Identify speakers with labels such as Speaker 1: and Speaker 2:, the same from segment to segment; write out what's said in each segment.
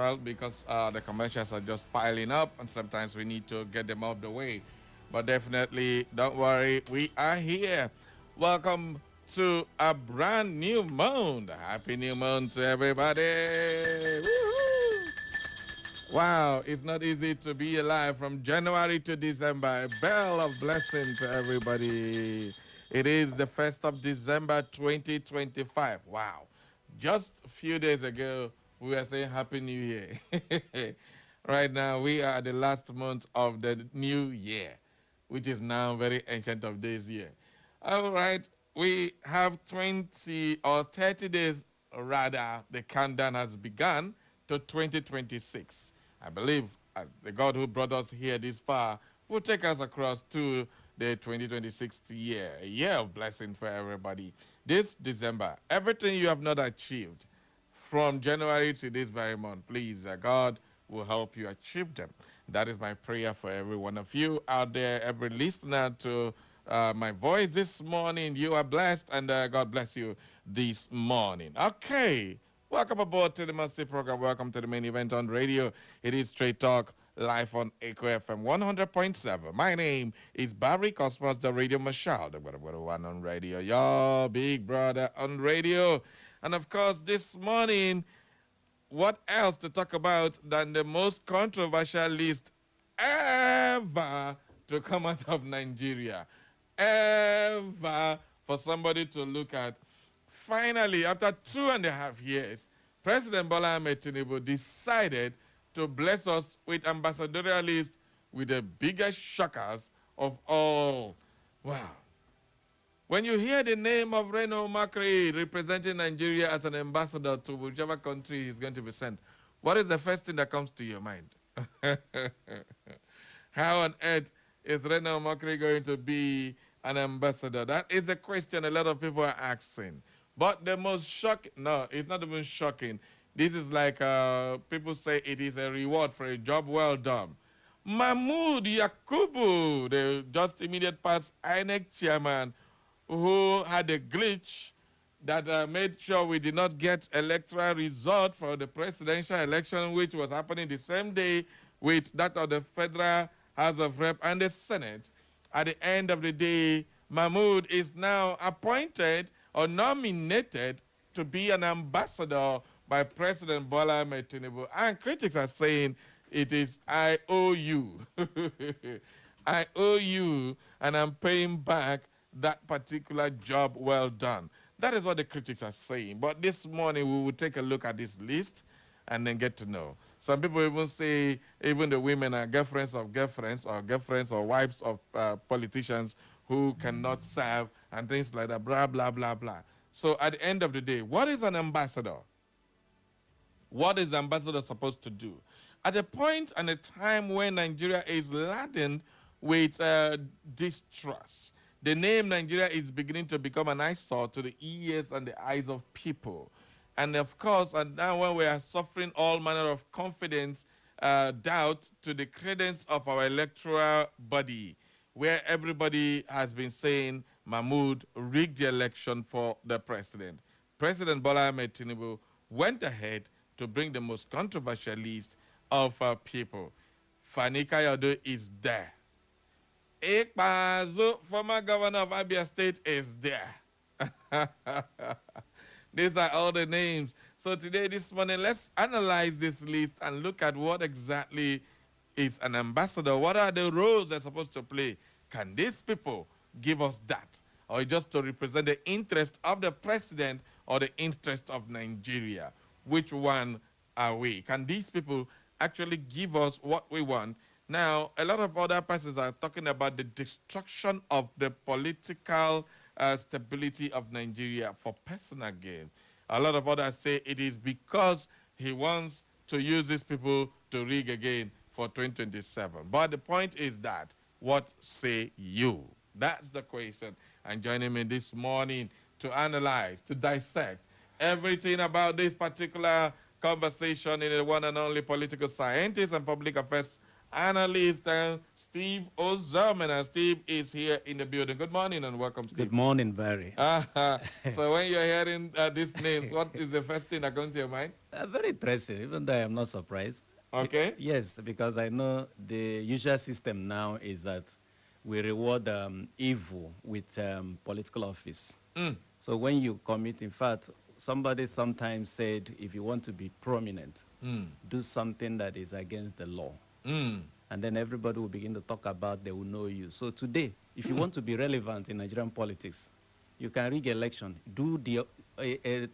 Speaker 1: usual because the commercials are just piling up, and sometimes we need to get them out of the way. But definitely, don't worry, we are here. Welcome to a brand new month. Happy new month to everybody. Woo-hoo! Wow, it's not easy to be alive from January to December. A bell of blessing to everybody. It is the 1st of December 2025. Wow. Just a few days ago, we were saying Happy New Year. Right now, we are the last month of the new year, which is now very ancient of days year. All right, we have 20 or 30 days, rather, the countdown has begun to 2026. I believe the God who brought us here this far will take us across to the 2026 year, a year of blessing for everybody. This December, everything you have not achieved from January to this very month, please, God will help you achieve them. That is my prayer for every one of you out there, every listener to my voice this morning. You are blessed, and God bless you this morning. Okay. Welcome aboard to the Mercy Program. Welcome to the main event on radio. It is Straight Talk live on Echo FM 100.7. My name is Barry Cosmos, the Radio Marshal, the one on radio, your big brother on radio. And of course, this morning, what else to talk about than the most controversial list ever to come out of Nigeria? Ever for somebody to look at. Finally, after 2.5 years, President Bola Ahmed Tinubu decided to bless us with ambassadorial list with the biggest shockers of all. Wow. When you hear the name of Reno Makri representing Nigeria as an ambassador to whichever country he's going to be sent, what is the first thing that comes to your mind? How on earth is Reno Makri going to be an ambassador? That is a question a lot of people are asking. But the most shocking, no, it's not even shocking. This is like people say it is a reward for a job well done. Mahmoud Yakubu, the just immediate past INEC chairman, who had a glitch that made sure we did not get electoral result for the presidential election, which was happening the same day with that of the Federal House of Rep and the Senate. At the end of the day, Mahmoud is now appointed or nominated to be an ambassador by President Bola Ahmed Tinubu. And critics are saying it is I owe you. I owe you, and I'm paying back that particular job well done. That is what the critics are saying. But this morning, we will take a look at this list and then get to know. Some people even say even the women are girlfriends or wives of politicians who cannot serve and things like that, blah, blah, blah, blah. So at the end of the day, what is an ambassador? What is the ambassador supposed to do? At a point and a time when Nigeria is laden with distrust, the name Nigeria is beginning to become an eyesore to the ears and the eyes of people. And of course, and now when we are suffering all manner of confidence, doubt to the credence of our electoral body, where everybody has been saying Mahmoud rigged the election for the president. President Bola Ahmed Tinubu went ahead to bring the most controversial list of people. Fani Kayode is there. Ekpazo, former governor of Abia State, is there. These are all the names. So today, this morning, let's analyze this list and look at what exactly is an ambassador. What are the roles they're supposed to play? Can these people give us that? Or just to represent the interest of the president or the interest of Nigeria? Which one are we? Can these people actually give us what we want? Now, a lot of other persons are talking about the destruction of the political stability of Nigeria for personal gain. A lot of others say it is because he wants to use these people to rig again for 2027. But the point is that, what say you? That's the question. And joining me this morning to analyze, to dissect everything about this particular conversation in the one and only political scientist and public affairs analyst, Steve Ozomena. Steve is here in the building. Good morning and welcome, Steve.
Speaker 2: Good morning, Barry.
Speaker 1: So when you're hearing these names, what is the first thing that comes to your mind?
Speaker 2: Very interesting, even though I am not surprised.
Speaker 1: Okay.
Speaker 2: Yes, because I know the usual system now is that we reward evil with political office.
Speaker 1: Mm.
Speaker 2: So when you commit, in fact, somebody sometimes said, if you want to be prominent,
Speaker 1: Mm.
Speaker 2: do something that is against the law.
Speaker 1: Mm.
Speaker 2: And then everybody will begin to talk about, they will know you. So today, if you want to be relevant in Nigerian politics, you can rig election, do the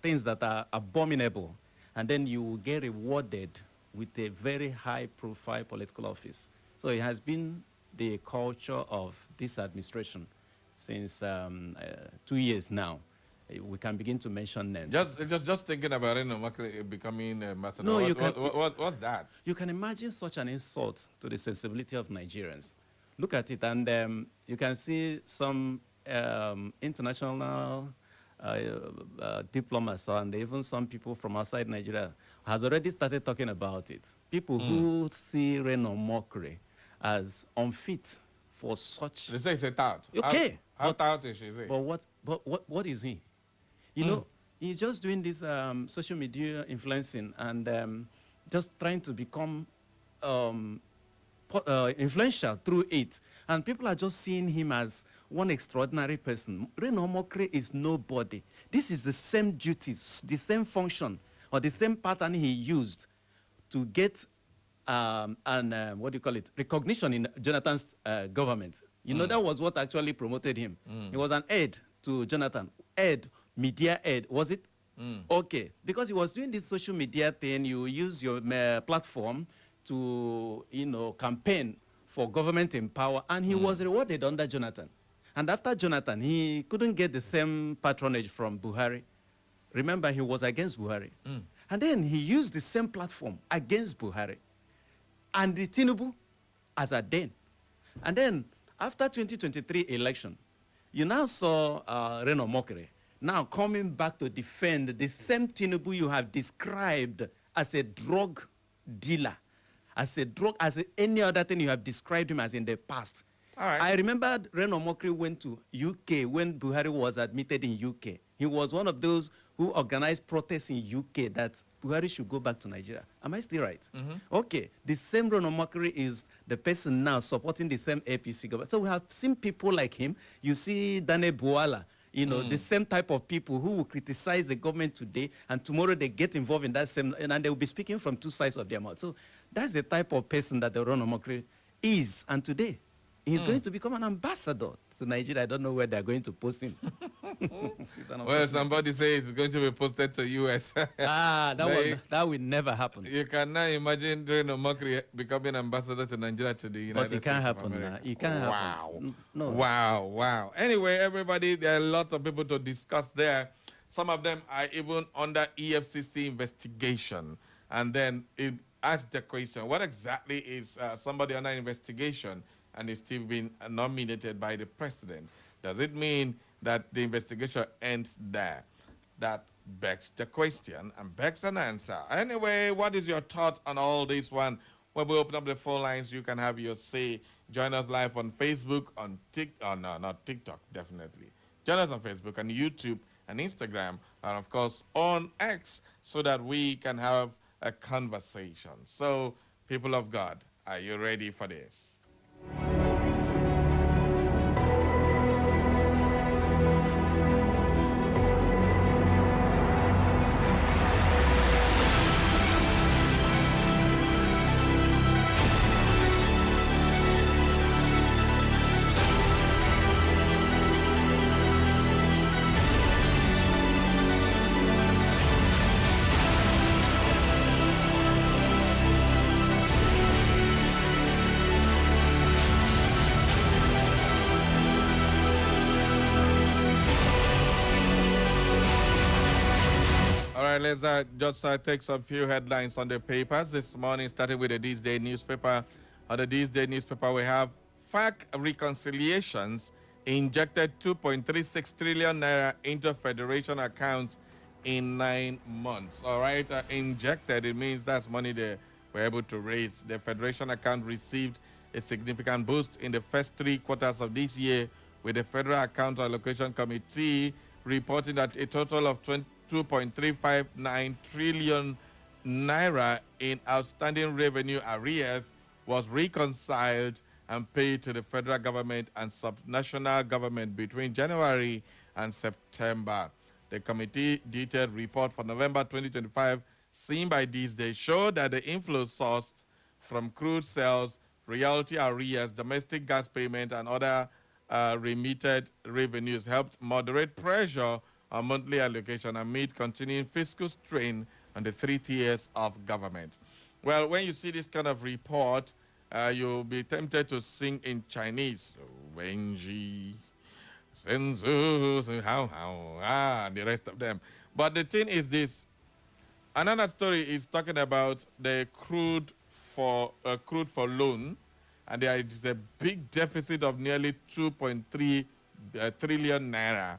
Speaker 2: things that are abominable, and then you will get rewarded with a very high-profile political office. So it has been the culture of this administration since 2 years now. We can begin to mention names.
Speaker 1: Just thinking about it, becoming ambassador.
Speaker 2: No, you
Speaker 1: What's that?
Speaker 2: You can imagine such an insult to the sensibility of Nigerians. Look at it, and you can see some international diplomats and even some people from outside Nigeria has already started talking about it. People who see Reno Mokri as unfit for such.
Speaker 1: They say it's a tout.
Speaker 2: Okay,
Speaker 1: How tout is she?
Speaker 2: but what is he? You know, he's just doing this social media influencing and just trying to become influential through it. And people are just seeing him as one extraordinary person. Reno Mokri is nobody. This is the same duties, the same function, or the same pattern he used to get what do you call it, recognition in Jonathan's government. You know, that was what actually promoted him. He was an aide to Jonathan. Media aide, was it? Okay, because he was doing this social media thing, you use your platform to, campaign for government in power, and he was rewarded under Jonathan. And after Jonathan, he couldn't get the same patronage from Buhari. Remember, he was against Buhari. And then he used the same platform against Buhari. And the TINUBU as a den. And then, after 2023 election, you now saw Reno Mokri now coming back to defend the same TINUBU you have described as a drug dealer, as any other thing you have described him as in the past.
Speaker 1: All right.
Speaker 2: I remember Reno Mokri went to UK when Buhari was admitted in UK. He was one of those who organized protests in UK that Buhari should go back to Nigeria. Am I still right? Okay. The same Reno Mokri is the person now supporting the same APC government. So we have seen people like him. You see Dane Buala, the same type of people who will criticize the government today, and tomorrow they get involved in that same, and they will be speaking from two sides of their mouth. So that's the type of person that the Reno Mokri is. And today, he's going to become an ambassador to Nigeria. I don't know where they're going to post him.
Speaker 1: Well, somebody says it's going to be posted to U.S.
Speaker 2: That will never happen.
Speaker 1: You cannot imagine Reno Mokri becoming ambassador to Nigeria to the United States.
Speaker 2: But it can't happen now. It can't happen. No.
Speaker 1: Wow. Anyway, everybody, there are lots of people to discuss there. Some of them are even under EFCC investigation. And then it asks the question, what exactly is somebody under investigation and is still being nominated by the president? Does it mean that the investigation ends there? That begs the question and begs an answer. Anyway, what is your thought on all this one? When we open up the phone lines, you can have your say. Join us live on Facebook, on TikTok, no, not TikTok, definitely. Join us on Facebook, on YouTube, and Instagram, and of course on X, so that we can have a conversation. So, people of God, are you ready for this? All right, let's just take some few headlines on the papers this morning, starting with the These Day newspaper. On the These Day newspaper, we have FAC reconciliations injected 2.36 trillion naira into federation accounts in 9 months. All right, injected, it means that's money they were able to raise. The federation account received a significant boost in the first 3 quarters of this year, with the Federal Account Allocation Committee reporting that a total of 2.359 trillion naira in outstanding revenue arrears was reconciled and paid to the federal government and subnational government between January and September. The committee detailed report for November 2025, seen by these days, showed that the inflow sourced from crude sales, royalty arrears, domestic gas payment, and other remitted revenues helped moderate pressure on monthly allocation amid continuing fiscal strain on the three tiers of government. Well, when you see this kind of report, you'll be tempted to sing in Chinese. Wenji, Senzu, how, the rest of them. But the thing is this. Another story is talking about the crude for loan, and there is a big deficit of nearly 2.3 trillion naira.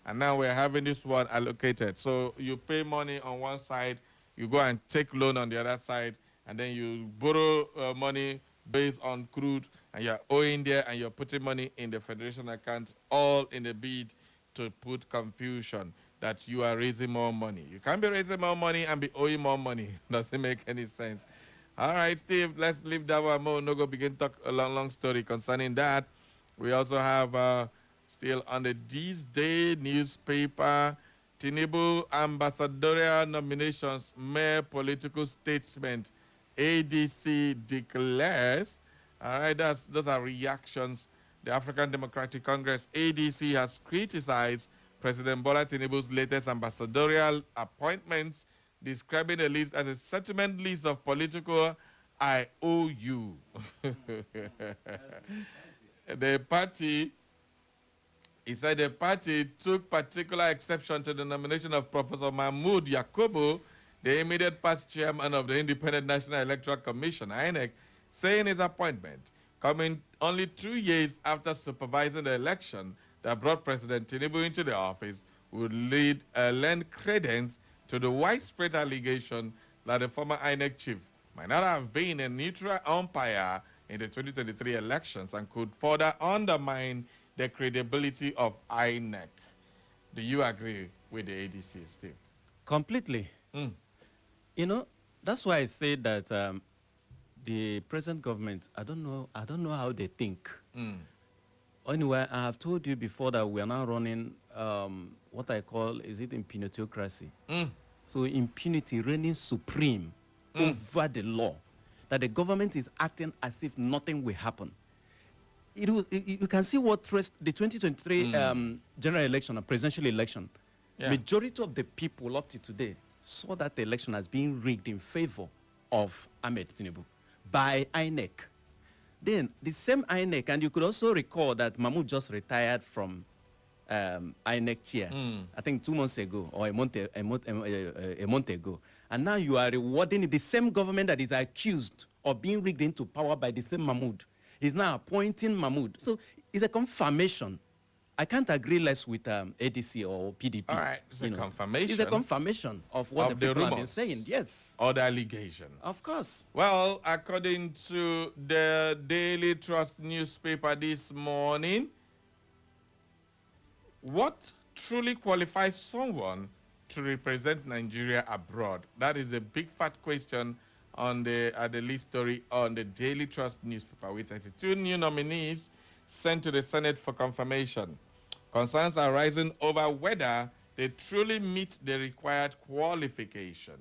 Speaker 1: And now we're having this one allocated. So you pay money on one side, you go and take loan on the other side, and then you borrow money based on crude, and you're owing there, and you're putting money in the federation account, all in a bid to put confusion that you are raising more money. You can't be raising more money and be owing more money. Doesn't make any sense. All right, Steve, let's leave that one more. No go begin talk a long story concerning that. We also have still on the These Day newspaper, TINUBU ambassadorial nominations, mere political statement. ADC declares. All right, those are reactions. The African Democratic Congress, ADC, has criticized President Bola Tinubu's latest ambassadorial appointments, describing the list as a settlement list of political IOU. The party, he said the party took particular exception to the nomination of Professor Mahmoud Yakubu, the immediate past chairman of the Independent National Electoral Commission, INEC, saying his appointment, coming only 2 years after supervising the election that brought President Tinubu into the office, would lend credence to the widespread allegation that the former INEC chief might not have been a neutral umpire in the 2023 elections and could further undermine the credibility of INEC. Do you agree with the ADC, Steve?
Speaker 2: Completely. You know, that's why I say that the present government, I don't know how they think. Anyway, I have told you before that we are now running what I call, is it impunitocracy? So impunity reigning supreme over the law, that the government is acting as if nothing will happen. You can see what the 2023 general election, a presidential election, majority of the people up to today saw that the election as being rigged in favor of Ahmed Tinubu by INEC. Then the same INEC, and you could also recall that Mahmoud just retired from INEC chair, I think 2 months ago or a month ago. And now you are rewarding the same government that is accused of being rigged into power by the same Mahmoud. He's now appointing Mahmoud. So it's a confirmation. I can't agree less with ADC or PDP.
Speaker 1: All right, it's a confirmation.
Speaker 2: It's a confirmation of what the people have been saying, yes.
Speaker 1: Or the allegation.
Speaker 2: Of course.
Speaker 1: Well, according to the Daily Trust newspaper this morning, what truly qualifies someone to represent Nigeria abroad? That is a big fat question on the lead story on the Daily Trust newspaper, with 32 new nominees sent to the Senate for confirmation. Concerns are rising over whether they truly meet the required qualification.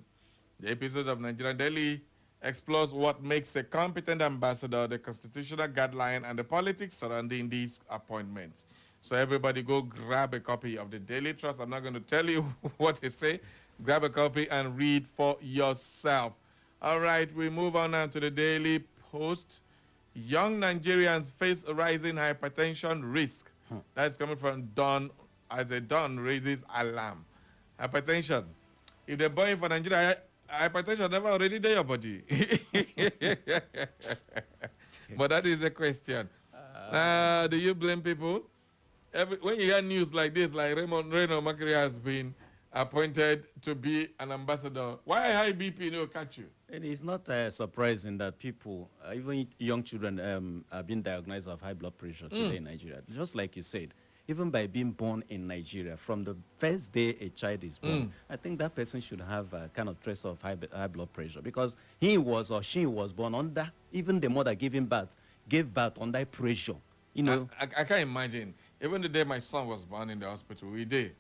Speaker 1: The episode of Nigerian Daily explores what makes a competent ambassador, the constitutional guideline, and the politics surrounding these appointments. So everybody go grab a copy of the Daily Trust. I'm not going to tell you what they say. Grab a copy and read for yourself. All right, we move on now to the Daily Post. Young Nigerians face a rising hypertension risk. That's coming from Don, as a Don raises alarm. Hypertension. If they're born for Nigeria, hypertension never already there your body. But that is the question. Do you blame people? When you hear news like this, like Raymond Makiri has been appointed to be an ambassador, why high BP no catch you?
Speaker 2: It is not surprising that people, even young children, are being diagnosed of high blood pressure today in Nigeria. Just like you said, even by being born in Nigeria, from the first day a child is born, I think that person should have a kind of trace of high blood pressure, because he was or she was born under, even the mother gave birth under pressure. You know,
Speaker 1: I can't imagine. Even the day my son was born in the hospital, we did.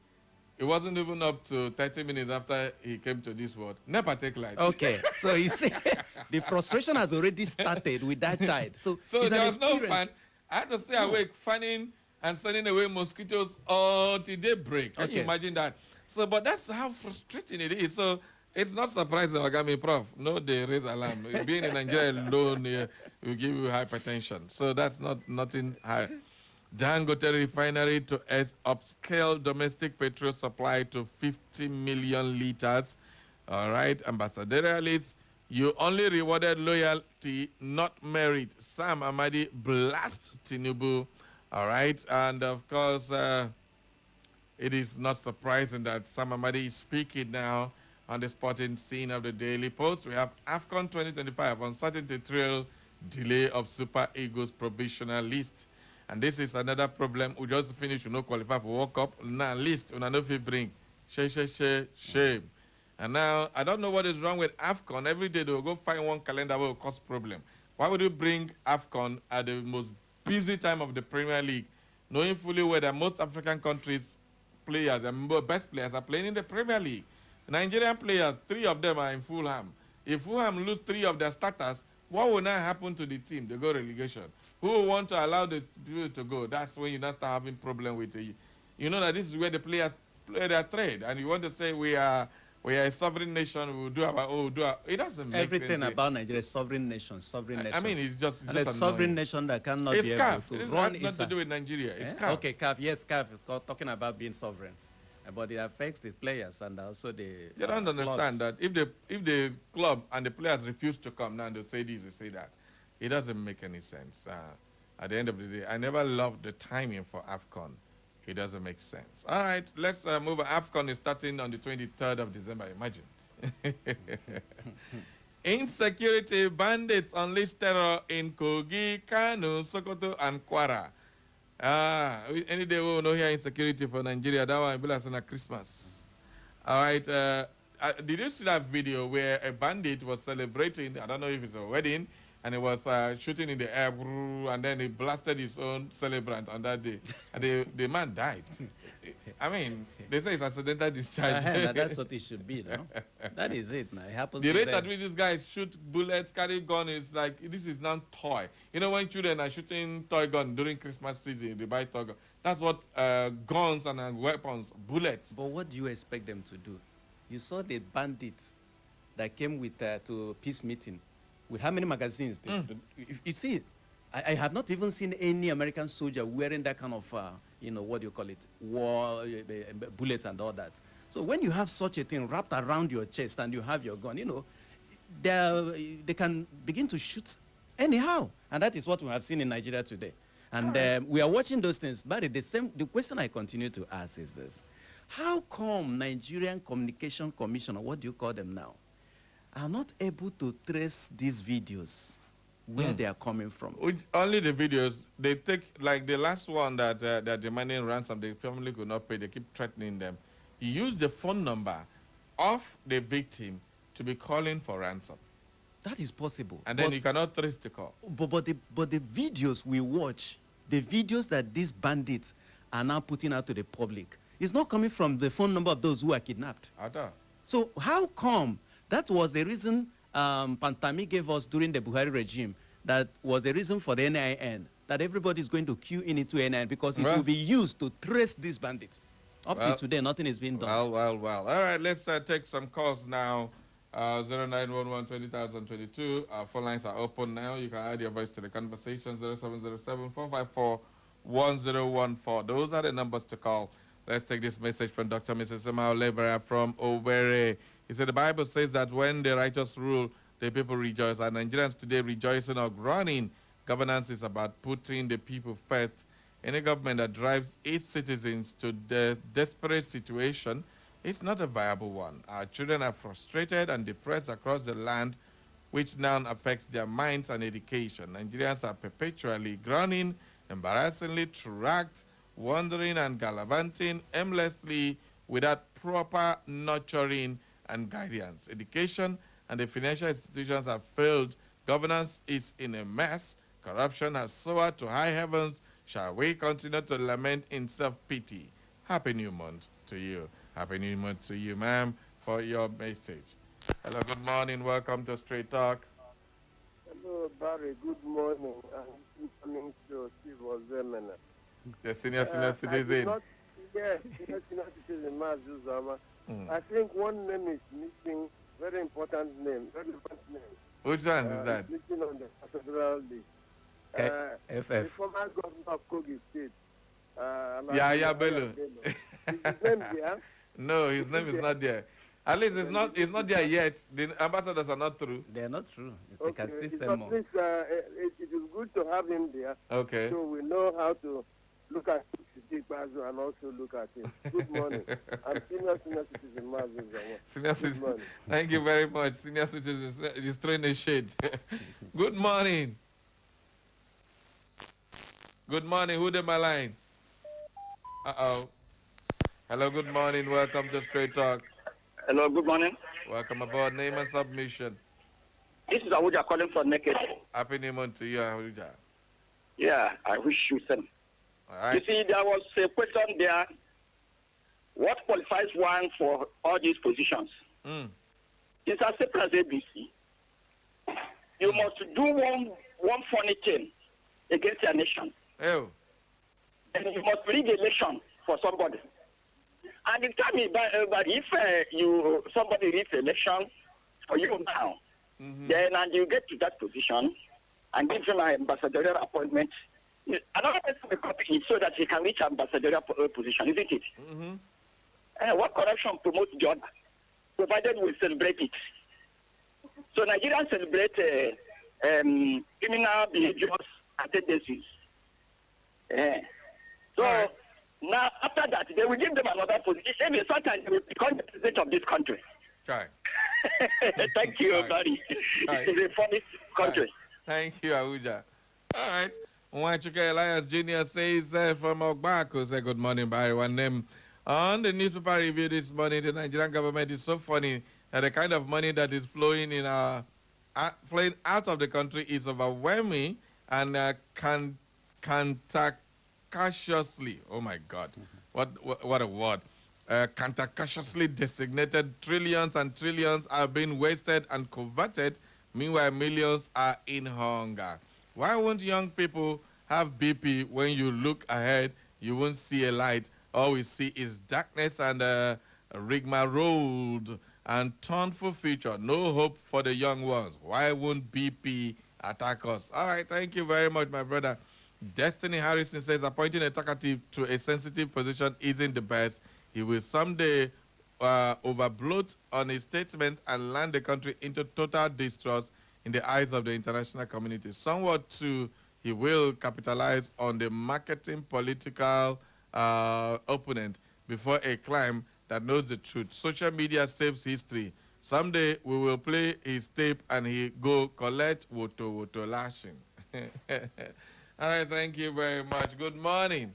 Speaker 1: It wasn't even up to 30 minutes after he came to this world. Never take light.
Speaker 2: okay, so you see, the frustration has already started with that child. So,
Speaker 1: So
Speaker 2: it's an
Speaker 1: there was no
Speaker 2: experience.
Speaker 1: fun. I had to stay awake fanning and sending away mosquitoes until they break. Can you
Speaker 2: Okay.
Speaker 1: imagine that? So, but that's how frustrating it is. So it's not surprising, Ogami Prof. No, they raise alarm. Being in Nigeria alone will give you hypertension. So that's nothing high. Dangote refinery to upscale domestic petrol supply to 50 million liters. All right, ambassadorialists, you only rewarded loyalty, not merit. Sam Amadi blast Tinubu. All right, and of course, it is not surprising that Sam Amadi is speaking now on the sporting scene of the Daily Post. We have AFCON 2025 uncertainty trail delay of Super Eagles provisional list. And this is another problem. We just finished, qualify for World Cup. Now, list, we know if we bring. Shame. And now, I don't know what is wrong with AFCON. Every day they will go find one calendar that will cause problem. Why would you bring AFCON at the most busy time of the Premier League, knowing fully well that most African countries' players, the best players, are playing in the Premier League? Nigerian players, 3 of them are in Fulham. If Fulham lose 3 of their starters, what will now happen to the team? They go relegation. Who will want to allow the people to go? That's when you now start having problem with the. You know that this is where the players play their trade, and you want to say we are a sovereign nation. We will do our own. It doesn't make
Speaker 2: Everything
Speaker 1: sense.
Speaker 2: about Nigeria is sovereign nation.
Speaker 1: I mean, it's just.
Speaker 2: And a sovereign nation that cannot
Speaker 1: It's
Speaker 2: be
Speaker 1: CAF.
Speaker 2: able to
Speaker 1: This
Speaker 2: run
Speaker 1: has nothing to do with Nigeria. It's
Speaker 2: Eh?
Speaker 1: CAF.
Speaker 2: Okay, CAF. Yes, CAF is talking about being sovereign. But it affects the players and also the.
Speaker 1: You don't understand that if the club and the players refuse to come now, they say this, they say that. It doesn't make any sense. At the end of the day, I never loved the timing for AFCON. It doesn't make sense. All right, let's move on. AFCON is starting on the 23rd of December, imagine. Insecurity bandits unleash terror in Kogi, Kano, Sokoto, and Kwara. Any day we will know here insecurity for Nigeria. That one will be like on Christmas. All right. Did you see that video where a bandit was celebrating? I don't know if it's a wedding, and he was shooting in the air, and then he blasted his own celebrant on that day, and the man died. I mean, they say it's accidental discharge.
Speaker 2: That's what it should be, no? That is it. Now. It happens.
Speaker 1: The
Speaker 2: to
Speaker 1: rate
Speaker 2: them.
Speaker 1: at which these guys shoot bullets, carry gun, is like, this is not toy. You know, when children are shooting toy gun during Christmas season, they buy toy gun. That's what guns and weapons, bullets.
Speaker 2: But what do you expect them to do? You saw the bandits that came with to peace meeting. With how many magazines? You see, I have not even seen any American soldier wearing that kind of, what do you call it, war bullets and all that. So when you have such a thing wrapped around your chest and you have your gun, they can begin to shoot anyhow. And that is what we have seen in Nigeria today. And we are watching those things. But the question I continue to ask is this. How come Nigerian Communication Commission, or what do you call them now, are not able to trace these videos where they are coming from?
Speaker 1: Only the videos. They take, like the last one that they're demanding ransom, the family could not pay. They keep threatening them. You use the phone number of the victim to be calling for ransom.
Speaker 2: That is possible.
Speaker 1: And then you cannot trace the call.
Speaker 2: But the videos we watch, the videos that these bandits are now putting out to the public, is not coming from the phone number of those who are kidnapped.
Speaker 1: At all.
Speaker 2: So how come? That was the reason Pantami gave us during the Buhari regime. That was the reason for the NIN, that everybody is going to queue in into NIN because it will be used to trace these bandits. Up to today, nothing is being done.
Speaker 1: Well. All right, let's take some calls now. 0911 2022. Our phone lines are open now. You can add your voice to the conversation. 0707 454 1014. Those are the numbers to call. Let's take this message from Dr. Mrs. Emma Olebera from Owerri. He said, the Bible says that when the righteous rule, the people rejoice. And Nigerians today rejoicing or groaning. Governance is about putting the people first. Any government that drives its citizens to the desperate situation, it's not a viable one. Our children are frustrated and depressed across the land, which now affects their minds and education. Nigerians are perpetually groaning, embarrassingly tracked, wandering and gallivanting aimlessly without proper nurturing and guidance. Education and the financial institutions have failed. Governance is in a mess. Corruption has soared to high heavens. Shall we continue to lament in self-pity? Happy New Month to you. Happy New Month to you, ma'am, for your message. Hello, good morning. Welcome to Straight Talk.
Speaker 3: Hello, Barry. Good morning. I'm coming to Steve Ozemena.
Speaker 1: The senior
Speaker 3: I did
Speaker 1: citizen.
Speaker 3: not, yes, senior citizen Mazuzama.
Speaker 1: Mm.
Speaker 3: I think one name is missing, very important name, relevant name.
Speaker 1: Which one is that?
Speaker 3: It's missing on the ambassadorial list. The
Speaker 2: FF.
Speaker 3: former governor of Kogi State.
Speaker 1: Yeah, Bello.
Speaker 3: Is his name there?
Speaker 1: No, his name is not there. At least it's not there yet. The ambassadors are not through.
Speaker 2: They are not true. They can still
Speaker 3: Because
Speaker 2: send more.
Speaker 3: this, it is good to have him there.
Speaker 1: Okay.
Speaker 3: So we know how to look at Sidi Bazo and also look at him. Good morning. I'm senior citizen Mazu.
Speaker 1: Senior citizen. Thank you very much. Senior citizen is throwing a shade. Good morning. Good morning. Who did my line? Uh-oh. Hello, good morning. Welcome to Straight Talk.
Speaker 4: Hello, good morning.
Speaker 1: Welcome aboard. Name and submission.
Speaker 4: This is Awuja calling from Naked.
Speaker 1: Happy New Month to you, Ahuja.
Speaker 4: Yeah, I wish you same.
Speaker 1: All right.
Speaker 4: You see, there was a question there. What qualifies one for all these positions? It's as simple as ABC. You must do one funny thing against your nation.
Speaker 1: Oh.
Speaker 4: And you must rig election for somebody. And the time is but if somebody rigs election for you now, then and you get to that position and give him an ambassadorial appointment, another person will copy it so that he can reach ambassadorial position, isn't it? What corruption promotes the other, provided we celebrate it. So Nigerians celebrate criminal behaviors and tendencies. So now, after that, they will give them another position. Maybe sometimes they will become the president of this country.
Speaker 1: Try.
Speaker 4: Thank you,
Speaker 1: Right.
Speaker 4: buddy.
Speaker 1: Right.
Speaker 4: It's a funny country.
Speaker 1: Thank you, Ahuja. All right. Nwachuka Elias Jr. says from Ogbako, say good morning, Barry. One name. On the newspaper review this morning, the Nigerian government is so funny that the kind of money that is flowing flowing out of the country is overwhelming and cantankerously. Oh my God, what a word! Cantankerously designated trillions and trillions are being wasted and converted. Meanwhile, millions are in hunger. Why won't young people have BP when you look ahead? You won't see a light. All we see is darkness and rigmarole and turnful future. No hope for the young ones. Why won't BP attack us? All right, thank you very much, my brother. Destiny Harrison says appointing a talkative to a sensitive position isn't the best. He will someday overbloat on his statement and land the country into total distrust in the eyes of the international community. Somewhat too, he will capitalize on the marketing political opponent before a climb that knows the truth. Social media saves history. Someday we will play his tape and he go collect woto lashing. All right, thank you very much. Good morning.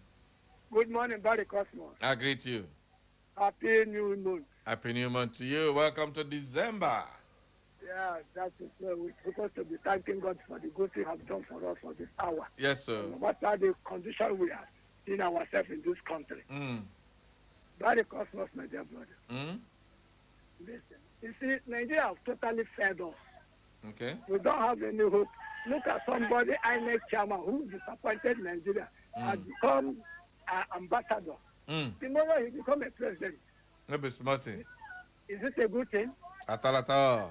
Speaker 3: Good morning, Barry Cosmos.
Speaker 1: I greet you.
Speaker 3: Happy New Month.
Speaker 1: Happy New Month to you. Welcome to December.
Speaker 3: Yeah, that is we're supposed to be thanking God for the good He has done for us for this hour.
Speaker 1: Yes, sir.
Speaker 3: No matter the condition we are in ourselves in this country. Barry Cosmos, my dear brother. Listen, you see, Nigeria has totally failed us.
Speaker 1: Okay.
Speaker 3: We don't have any hope. Look at somebody, INEC chairman, who disappointed Nigeria, has become an ambassador. Tomorrow he become a president.
Speaker 1: No be smarting.
Speaker 3: Is it a good thing?
Speaker 1: At all.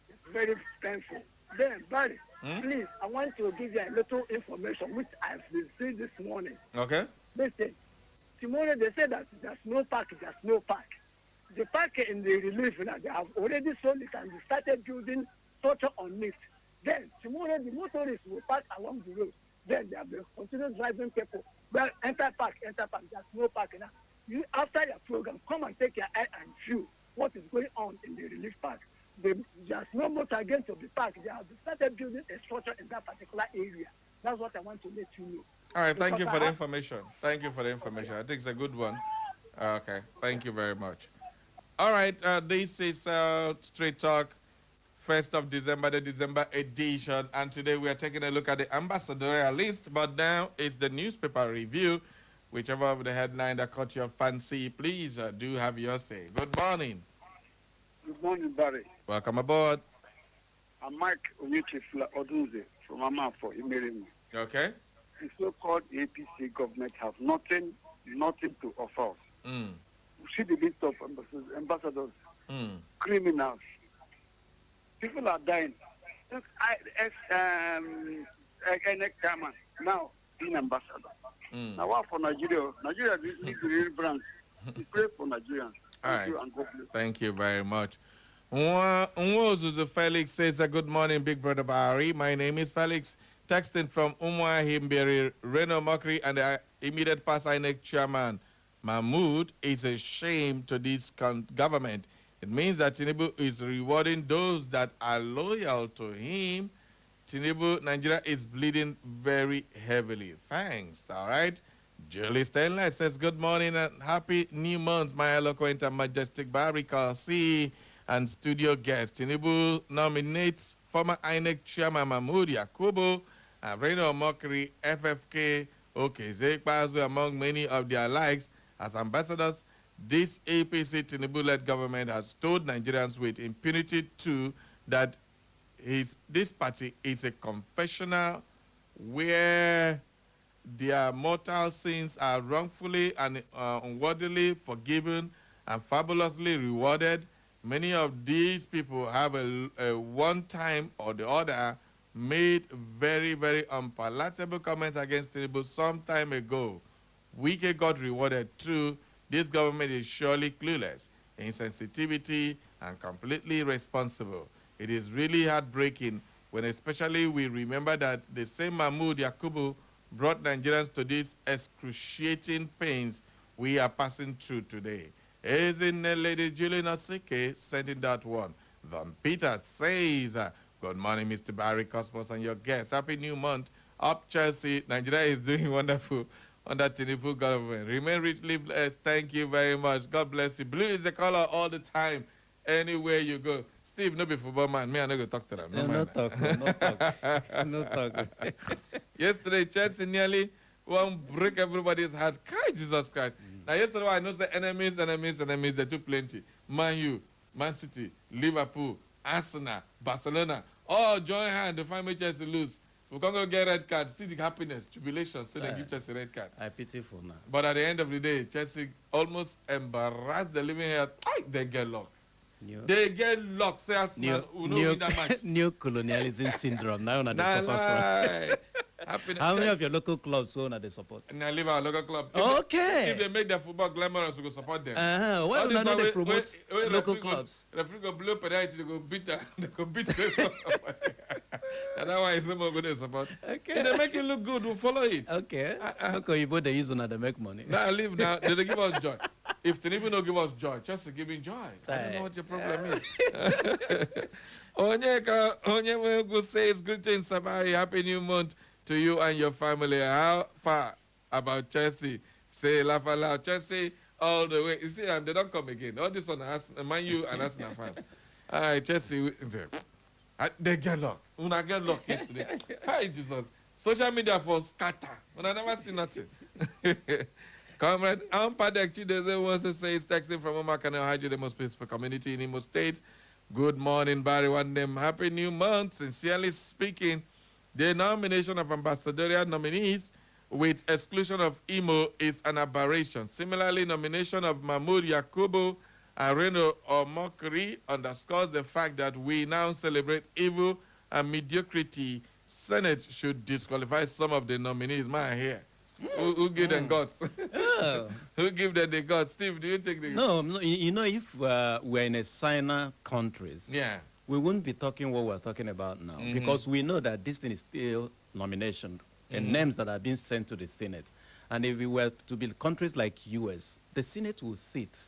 Speaker 3: It's very painful. Then, Barry, please, I want to give you a little information which I've received this morning.
Speaker 1: Okay.
Speaker 3: Listen, tomorrow they say that there's no park. The park in the relief, they have already sold it and they started building structure on it. Then, tomorrow the motorists will park along the road. Then they will continue driving people. Well, enter park. There's no park now. You, after your program, come and take your eye and view what is going on in the relief park. There's no motor again to be parked. They have started building a structure in that particular area. That's what I want to let you know.
Speaker 1: All right, thank
Speaker 3: Because
Speaker 1: you
Speaker 3: I
Speaker 1: for the
Speaker 3: have,
Speaker 1: information. Thank you for the information. I think it's a good one. Okay, thank you very much. All right, this is Straight Talk, 1st of December, the December edition. And today we are taking a look at the ambassadorial list, but now it's the newspaper review. Whichever of the headline that caught your fancy, please do have your say. Good morning.
Speaker 5: Good morning, Barry.
Speaker 1: Welcome aboard.
Speaker 5: I'm Mike Onyechefula Odunze from Amafo, Imerimu.
Speaker 1: Okay?
Speaker 5: The so-called APC government have nothing to offer us.
Speaker 1: Mm.
Speaker 5: We see the list of ambassadors, criminals. People are dying. Ex chairman now being ambassador. Now what for Nigeria? Nigeria needs to real branch. We pray for Nigerians. Thank you and God bless.
Speaker 1: Thank you very much. Nwozuzu Felix says, good morning, Big Brother Barry. My name is Felix. Texting from Umwa Himberi, Reno Mokri, and the immediate past INEC chairman, Mahmoud, is a shame to this government. It means that Tinubu is rewarding those that are loyal to him. Tinubu, Nigeria is bleeding very heavily. Thanks, all right? Julie Stainless says, good morning and happy new month, my eloquent and majestic Barry Kasi and studio guest. Tinubu nominates former INEC chairman Mahmoud Yakubu and Reno Mokri, FFK, Okezekbazu, among many of their likes as ambassadors. This APC Tinubu-led government has told Nigerians with impunity too that this party is a confessional where their mortal sins are wrongfully and unworthily forgiven and fabulously rewarded. Many of these people have a one time or the other made very, very unpalatable comments against Tinubu some time ago. Wike got rewarded too. This government is surely clueless, insensitivity, and completely irresponsible. It is really heartbreaking when especially we remember that the same Mahmoud Yakubu brought Nigerians to these excruciating pains we are passing through today. As in Lady Julian Osike sending that one. Don Peter says, good morning, Mr. Barry Cosmos and your guests. Happy new month. Up Chelsea, Nigeria is doing wonderful under Tinubu government. Remain richly blessed. Thank you very much. God bless you. Blue is the color all the time, anywhere you go. Steve, no be football man. Me, I no go talk to them.
Speaker 2: No talk. No talk.
Speaker 1: Yesterday, Chelsea nearly won't break everybody's heart. Kai, Jesus Christ. Now, yesterday, I know the enemies, they're too plenty. Man U, Man City, Liverpool, Arsenal, Barcelona, all join hands to find me Chelsea lose. We can't go get red card. See the happiness, jubilation, so they give Chelsea red card.
Speaker 2: I pity for now.
Speaker 1: But at the end of the day, Chelsea almost embarrassed the living hell. They get locked. They get locked. Say Arsenal, who know win that match.
Speaker 2: New colonialism syndrome. Now they suffer from. How many of your local clubs own they support?
Speaker 1: And I live our local club.
Speaker 2: Okay.
Speaker 1: If they make their football glamorous, we go support them.
Speaker 2: Why do they promote local clubs?
Speaker 1: Referee go blow penalty, they go beat them. They go beat them. And that's why some of them support.
Speaker 2: Okay.
Speaker 1: If they make it look good, we'll follow it.
Speaker 2: Okay. Okay, you both they use on they make money.
Speaker 1: Now leave now. They give us joy. If they even don't give us joy, just to give me joy. I don't know what your problem is. Onyeka says, greetings, Samari. Happy new month to you and your family. How far about Chelsea? Say laugh aloud. Chelsea all the way. You see, they don't come again. All this one, Man U and Arsenal fans. All right, Chelsea. They get locked. Una get locked yesterday. Hi, Jesus. Social media for scatter. When I never see nothing. Comrade Ampadek Chideze wants to say he's texting from Omakane, Ohio, the most peaceful community in Imo State. Good morning, Barry. One name. Happy new month. Sincerely speaking, the nomination of ambassadorial nominees with exclusion of Imo is an aberration. Similarly, nomination of Mahmoud Yakubu and Reno Omokri underscores the fact that we now celebrate evil and mediocrity. Senate should disqualify some of the nominees. Man, here. Who give them guts? Who give them the guts? Steve, do you take the...
Speaker 2: No, you know, if we're in a signer countries,
Speaker 1: yeah,
Speaker 2: we wouldn't be talking what we're talking about now, because we know that this thing is still nomination and names that are being sent to the Senate. And if we were to be countries like US, the Senate will sit.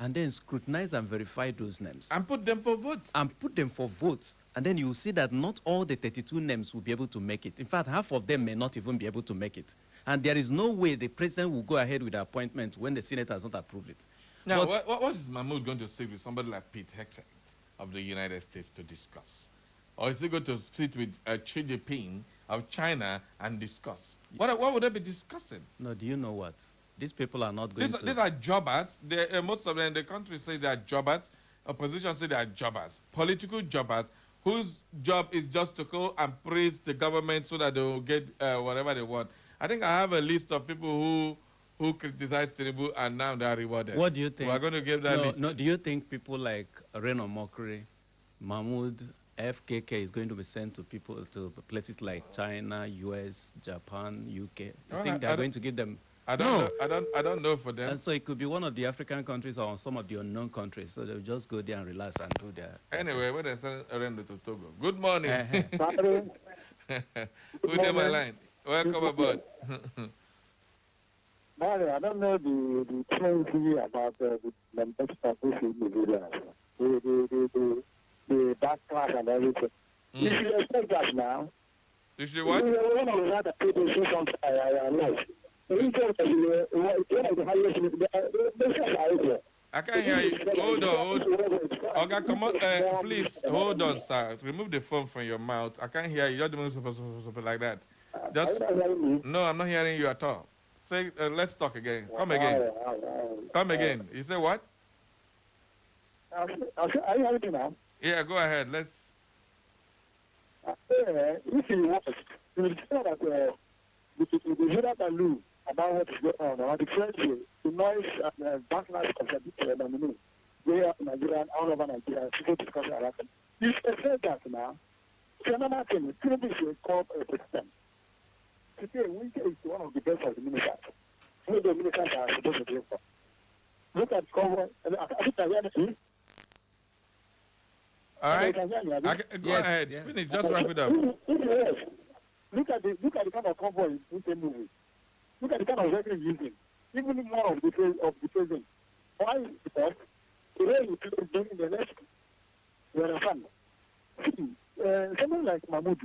Speaker 2: and then scrutinize and verify those names.
Speaker 1: And put them for votes.
Speaker 2: And put them for votes. And then you will see that not all the 32 names will be able to make it. In fact, half of them may not even be able to make it. And there is no way the president will go ahead with the appointment when the Senate has not approved it.
Speaker 1: Now,
Speaker 2: But
Speaker 1: what is Mahmoud going to sit with somebody like Pete Hegseth of the United States to discuss? Or is he going to sit with Xi Jinping of China and discuss? What would they be discussing?
Speaker 2: no, do you know what? These people are not going to...
Speaker 1: These are jobbers. Most of them in the country say they are jobbers. Opposition say they are jobbers. Political jobbers whose job is just to go and praise the government so that they will get whatever they want. I think I have a list of people who criticize TINUBU and now they are rewarded.
Speaker 2: What do you think?
Speaker 1: We're going to give that list.
Speaker 2: No, do you think people like Reno Mokri, Mahmoud, FKK is going to be sent to places like China, US, Japan, UK? You think they're going to give them...
Speaker 1: I don't know for them.
Speaker 2: And so it could be one of the African countries or some of the unknown countries. So they'll just go there and relax and do their...
Speaker 1: Anyway, when they send Orlando to Togo. Good morning. Who's on my line? Welcome aboard.
Speaker 6: Mario, I don't know the trend here about the members of this individuals. The backlash and everything. You should expect that now.
Speaker 1: You should what?
Speaker 6: One of the other people say something I like.
Speaker 1: I can't hear you. Hold on. Okay, come on. Please, hold on, sir. Remove the phone from your mouth. I can't hear you. You're doing something like that. Just, no, I'm not hearing you at all. Say, let's talk again. Come again. Come again. You say what?
Speaker 6: Are you hearing me now?
Speaker 1: Yeah, go ahead. Let's.
Speaker 6: If you want, you will see that the Hira Balu about what is going on, or the French, the noise and backlash of the nominee, they are Nigeria, all over Nigeria, people discussing about it. You should say that now. It's another thing. Tinubu should call a president. Today, Winter is one of the best of the ministers. Who the ministers are supposed to do for. Look at Congo. I think I hear the
Speaker 1: All right. Go
Speaker 2: Yes,
Speaker 1: ahead.
Speaker 2: yeah.
Speaker 1: Finish. Just wrap it up.
Speaker 6: Yes. Look at the kind of convoy in the movie. Look at the kind of vehicle he's using. Even more of the president. Why? Because the way you play during the election, you understand? See, someone like Mahmoud,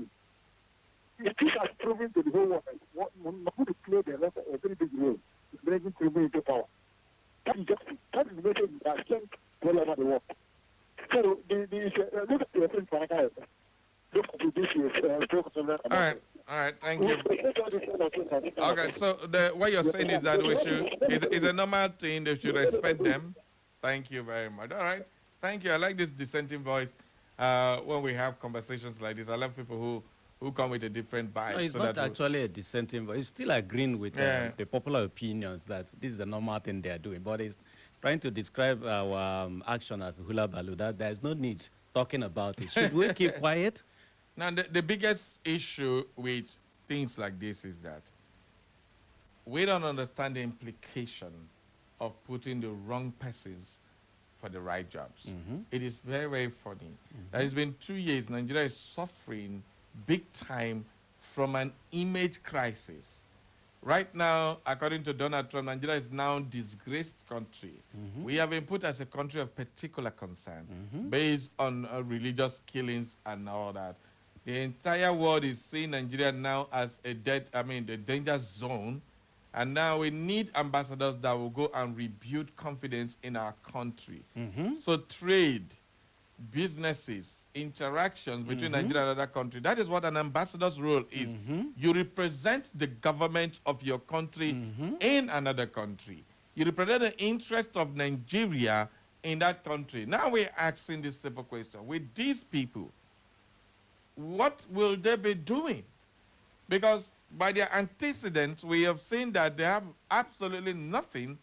Speaker 6: this has proven to the whole world. Mahmoud played a very big role in bringing TINUBU into power. That is the message that sent all over the world. So, look at the thing for look at this year's
Speaker 1: All right, thank you. Okay, so what you're saying is that it's a normal thing, they should respect them. Thank you very much. All right, thank you. I like this dissenting voice when we have conversations like this. I love people who come with a different vibe.
Speaker 2: No, it's not actually a dissenting voice. It's still agreeing with the popular opinions that this is the normal thing they are doing. But it's trying to describe our action as hula baloo, that there is no need talking about it. Should we keep quiet?
Speaker 1: Now, the biggest issue with things like this is that we don't understand the implication of putting the wrong persons for the right jobs. It is very, very funny. It's been 2 years. Nigeria is suffering big time from an image crisis. Right now, according to Donald Trump, Nigeria is now a disgraced country. We have been put as a country of particular concern based on religious killings and all that. The entire world is seeing Nigeria now as the danger zone. And now we need ambassadors that will go and rebuild confidence in our country. So trade, businesses, interactions between Nigeria and other countries, that is what an ambassador's role is. You represent the government of your country in another country. You represent the interest of Nigeria in that country. Now we're asking this simple question. With these people, what will they be doing? Because by their antecedents, we have seen that they have absolutely nothing.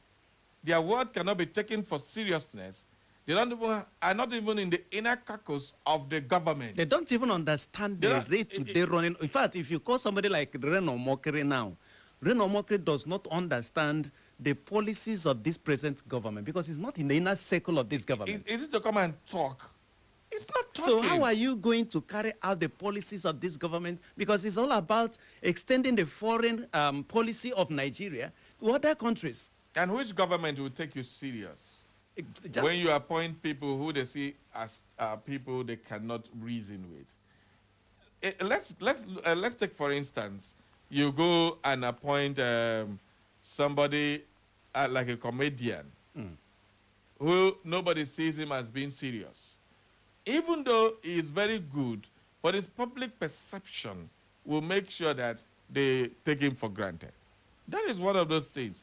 Speaker 1: Their word cannot be taken for seriousness. They are not even in the inner caucus of the government.
Speaker 2: They don't even understand the rate today running. In fact, if you call somebody like Reno Mokri now, Reno Mokri does not understand the policies of this present government because he's not in the inner circle of this government.
Speaker 1: Is it to come and talk? It's not talking.
Speaker 2: So how are you going to carry out the policies of this government? Because it's all about extending the foreign policy of Nigeria to other countries.
Speaker 1: And which government will take you serious? when you appoint people who they see as people they cannot reason with. Let's take for instance, you go and appoint somebody like a comedian who nobody sees him as being serious, even though he is very good, but his public perception will make sure that they take him for granted. That is one of those things.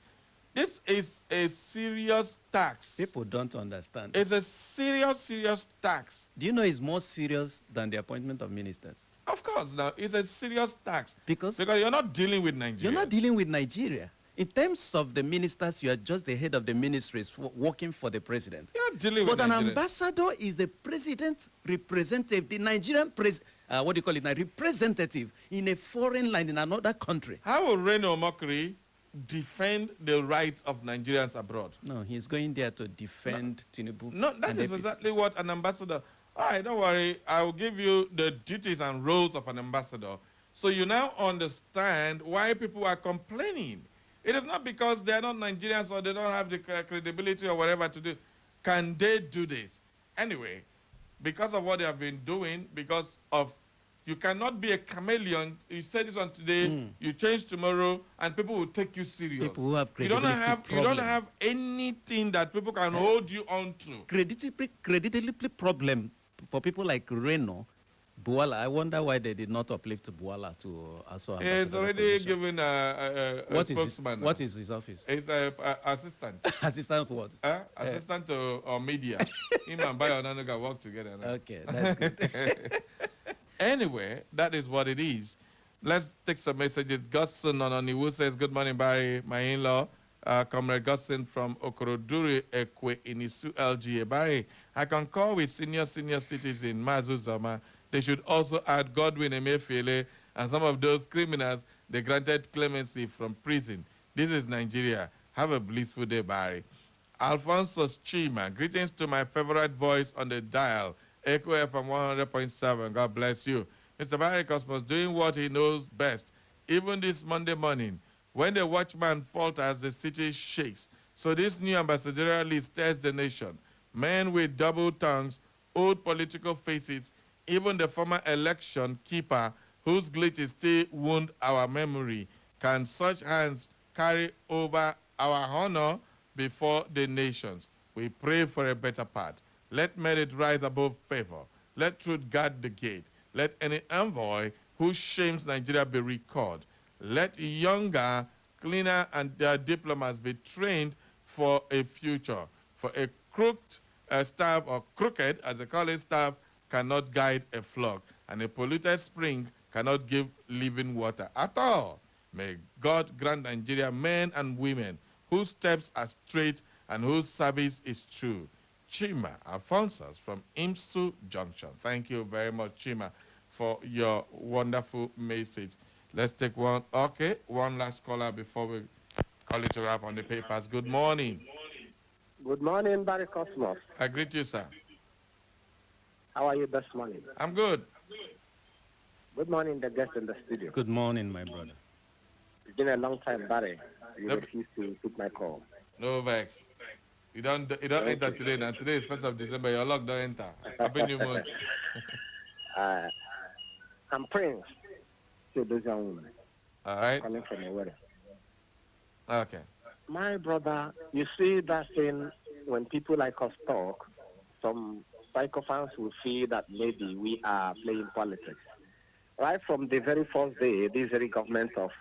Speaker 1: This is a serious tax.
Speaker 2: People don't understand.
Speaker 1: It's a serious, serious tax.
Speaker 2: Do you know it's more serious than the appointment of ministers?
Speaker 1: Of course, now, it's a serious tax.
Speaker 2: Because
Speaker 1: you're not dealing with Nigeria.
Speaker 2: You're not dealing with Nigeria. In terms of the ministers, you are just the head of the ministries working for the president.
Speaker 1: You're not dealing with
Speaker 2: But an
Speaker 1: Nigeria.
Speaker 2: ambassador is a president representative, the Nigerian representative in a foreign land in another country.
Speaker 1: How will Reno Mokri defend the rights of Nigerians abroad?
Speaker 2: No, he's going there to defend Tinubu.
Speaker 1: No, that
Speaker 2: and
Speaker 1: is
Speaker 2: APC.
Speaker 1: exactly what an ambassador... All right, don't worry. I will give you the duties and roles of an ambassador. So you now understand why people are complaining. It is not because they are not Nigerians or they don't have the credibility or whatever to do. Can they do this? Anyway, because of what they have been doing, because of... You cannot be a chameleon. You say this on today, you change tomorrow, and people will take you serious.
Speaker 2: People who have
Speaker 1: you don't
Speaker 2: credibility
Speaker 1: have anything that people can hold you on to.
Speaker 2: Credibility problem for people like Reno, Buala. I wonder why they did not uplift Buala to also ambassador.
Speaker 1: He's already
Speaker 2: position.
Speaker 1: given a spokesman.
Speaker 2: What is his office?
Speaker 1: He's an assistant.
Speaker 2: Assistant what?
Speaker 1: Assistant to media. Him and Bayo Nanuga work together now.
Speaker 2: Okay, that's good.
Speaker 1: Anyway, that is what it is. Let's take some messages. Gusson Ononiwu says, good morning, Barry, my in-law. Comrade Gusson from Okoroduri Ekwe in Isu LGA. Barry, I concur with senior citizen Mazu Zama. They should also add Godwin Emefiele and some of those criminals they granted clemency from prison. This is Nigeria. Have a blissful day, Barry. Alfonso Chima, greetings to my favorite voice on the dial. Echo FM 100.7. God bless you. Mr. Barry Cosmos doing what he knows best. Even this Monday morning, when the watchman falters, the city shakes. So this new ambassadorial list stirs the nation. Men with double tongues, old political faces, even the former election keeper whose glitches still wound our memory. Can such hands carry over our honor before the nations? We pray for a better path. Let merit rise above favor. Let truth guard the gate. Let any envoy who shames Nigeria be recalled. Let younger, cleaner, and their diplomats be trained for a future. For a crooked staff, or crooked, as they call it, staff, cannot guide a flock. And a polluted spring cannot give living water at all. May God grant Nigeria men and women whose steps are straight and whose service is true. Chima Alphonsus from Imsu Junction. Thank you very much, Chima, for your wonderful message. Let's take one last caller before we call it a wrap on the papers. Good morning.
Speaker 7: Good morning, Barry Cosmos.
Speaker 1: I greet you, sir.
Speaker 7: How are you this morning?
Speaker 1: I'm good.
Speaker 7: Good morning, the guest in the studio.
Speaker 2: Good morning, my brother.
Speaker 7: It's been a long time, Barry. You refused to take my call.
Speaker 1: No vex. You don't enter today. Now today is 1st of December. Your luck don't enter. Happy New Month.
Speaker 7: I'm Prince. To those young women.
Speaker 1: All right.
Speaker 7: Calling from the weather.
Speaker 1: Okay.
Speaker 7: My brother, you see that thing when people like us talk, some psychophants will feel that maybe we are playing politics. Right from the very first day, this very government of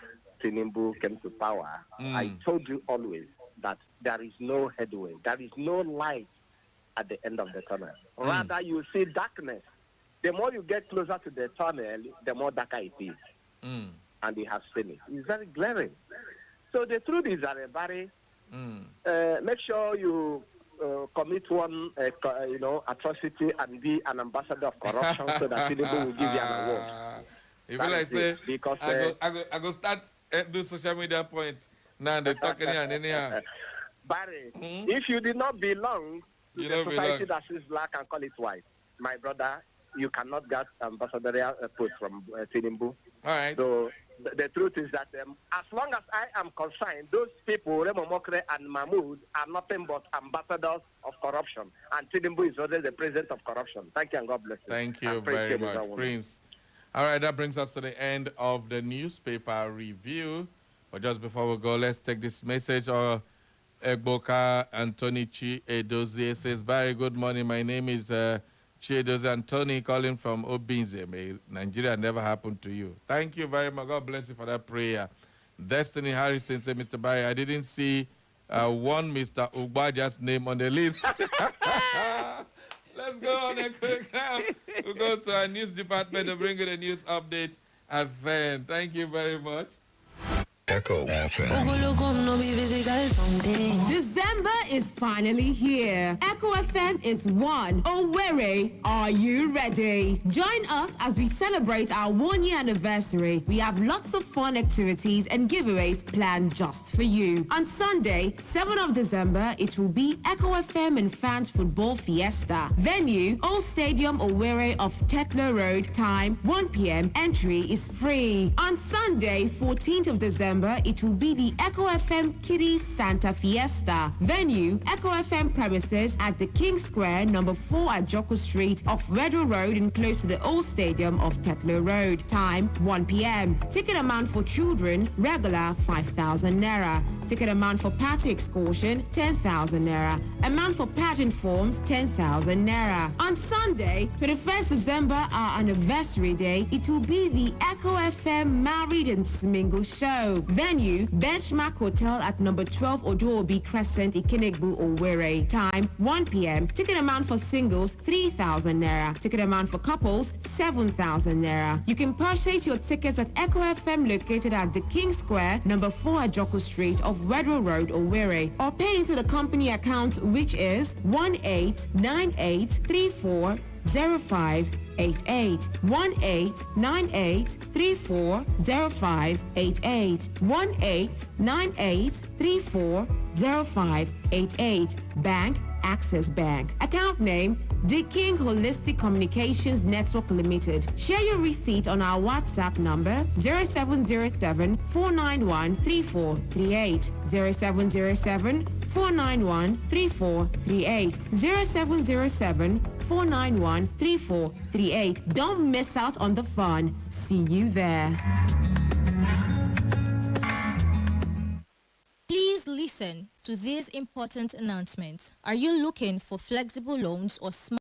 Speaker 7: Tinubu came to power, I told you always that there is no headway. There is no light at the end of the tunnel. Rather, you see darkness. The more you get closer to the tunnel, the more darker it is. And he has seen it. It's very glaring. So the truth is that, Barry, make sure you commit one, atrocity and be an ambassador of corruption so that Tinubu will give you an award.
Speaker 1: If you like say,
Speaker 7: because
Speaker 1: I go start do social media points. Now they talking here and anyhow.
Speaker 7: Barry, if you did not belong to the society that is black and call it white, my brother, you cannot get ambassadorial post from Tinubu.
Speaker 1: All right.
Speaker 7: So the truth is that as long as I am concerned, those people, Remo Mokre and Mahmoud, are nothing but ambassadors of corruption. And TINUBU is already the president of corruption. Thank you and God bless you.
Speaker 1: Thank you very much, Prince. All right, that brings us to the end of the newspaper review. But just before we go, let's take this message. Egboka Anthony Chi Edozie says, very good morning. My name is Chi Edozie Anthony, calling from Obinze. May Nigeria never happen to you. Thank you very much. God bless you for that prayer. Destiny Harrison said, Mr. Barry, I didn't see one Mr. Ugbaja's name on the list. Let's go on a quick now. We'll go to our news department to bring you the news update at then. Thank you very much.
Speaker 8: Echo FM.
Speaker 9: December is finally here. Echo FM is one. Owerri, are you ready? Join us as we celebrate our 1-year anniversary. We have lots of fun activities and giveaways planned just for you. On Sunday, 7th of December, it will be Echo FM and Fans Football Fiesta. Venue, Old Stadium Owerri of Tetler Road. Time, 1 p.m. Entry is free. On Sunday, 14th of December, it will be the Echo FM Kiddie Santa Fiesta. Venue, Echo FM premises at the King Square, number 4 at Joko Street off Redwood Road and close to the old stadium of Tetler Road. Time, 1 p.m. Ticket amount for children, regular 5,000 Naira. Ticket amount for party excursion, 10,000 Naira. Amount for pageant forms, 10,000 Naira. On Sunday, 21st December, our anniversary day, it will be the Echo FM Married and Smingle Show. Venue, Benchmark Hotel at number 12 Oduobi Crescent, Ikenegbu, Owerri. Time, 1 p.m. Ticket amount for singles, 3,000 Naira. Ticket amount for couples, 7,000 Naira. You can purchase your tickets at Echo FM located at the King Square, number 4 at Joko Street of Redwood Road, Owerri, or pay into the company account, which is 1898340588. 1898340588. 1898340588. Bank, Access Bank. Account name, The King Holistic Communications Network Limited. Share your receipt on our WhatsApp number 0707 491 3438. 0707 491 3438. 0707 491 3438. Don't miss out on the fun. See you there.
Speaker 10: Please listen to these important announcements. Are you looking for flexible loans or smart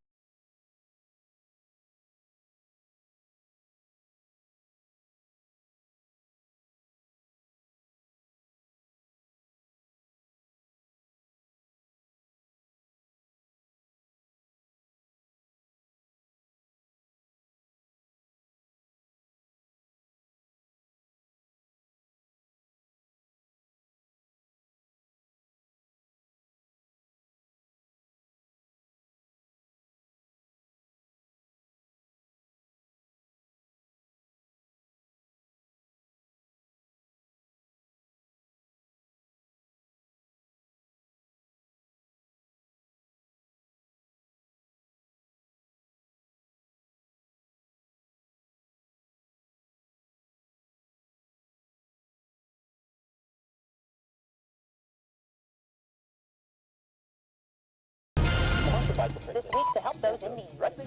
Speaker 11: this week to help those in need.
Speaker 12: If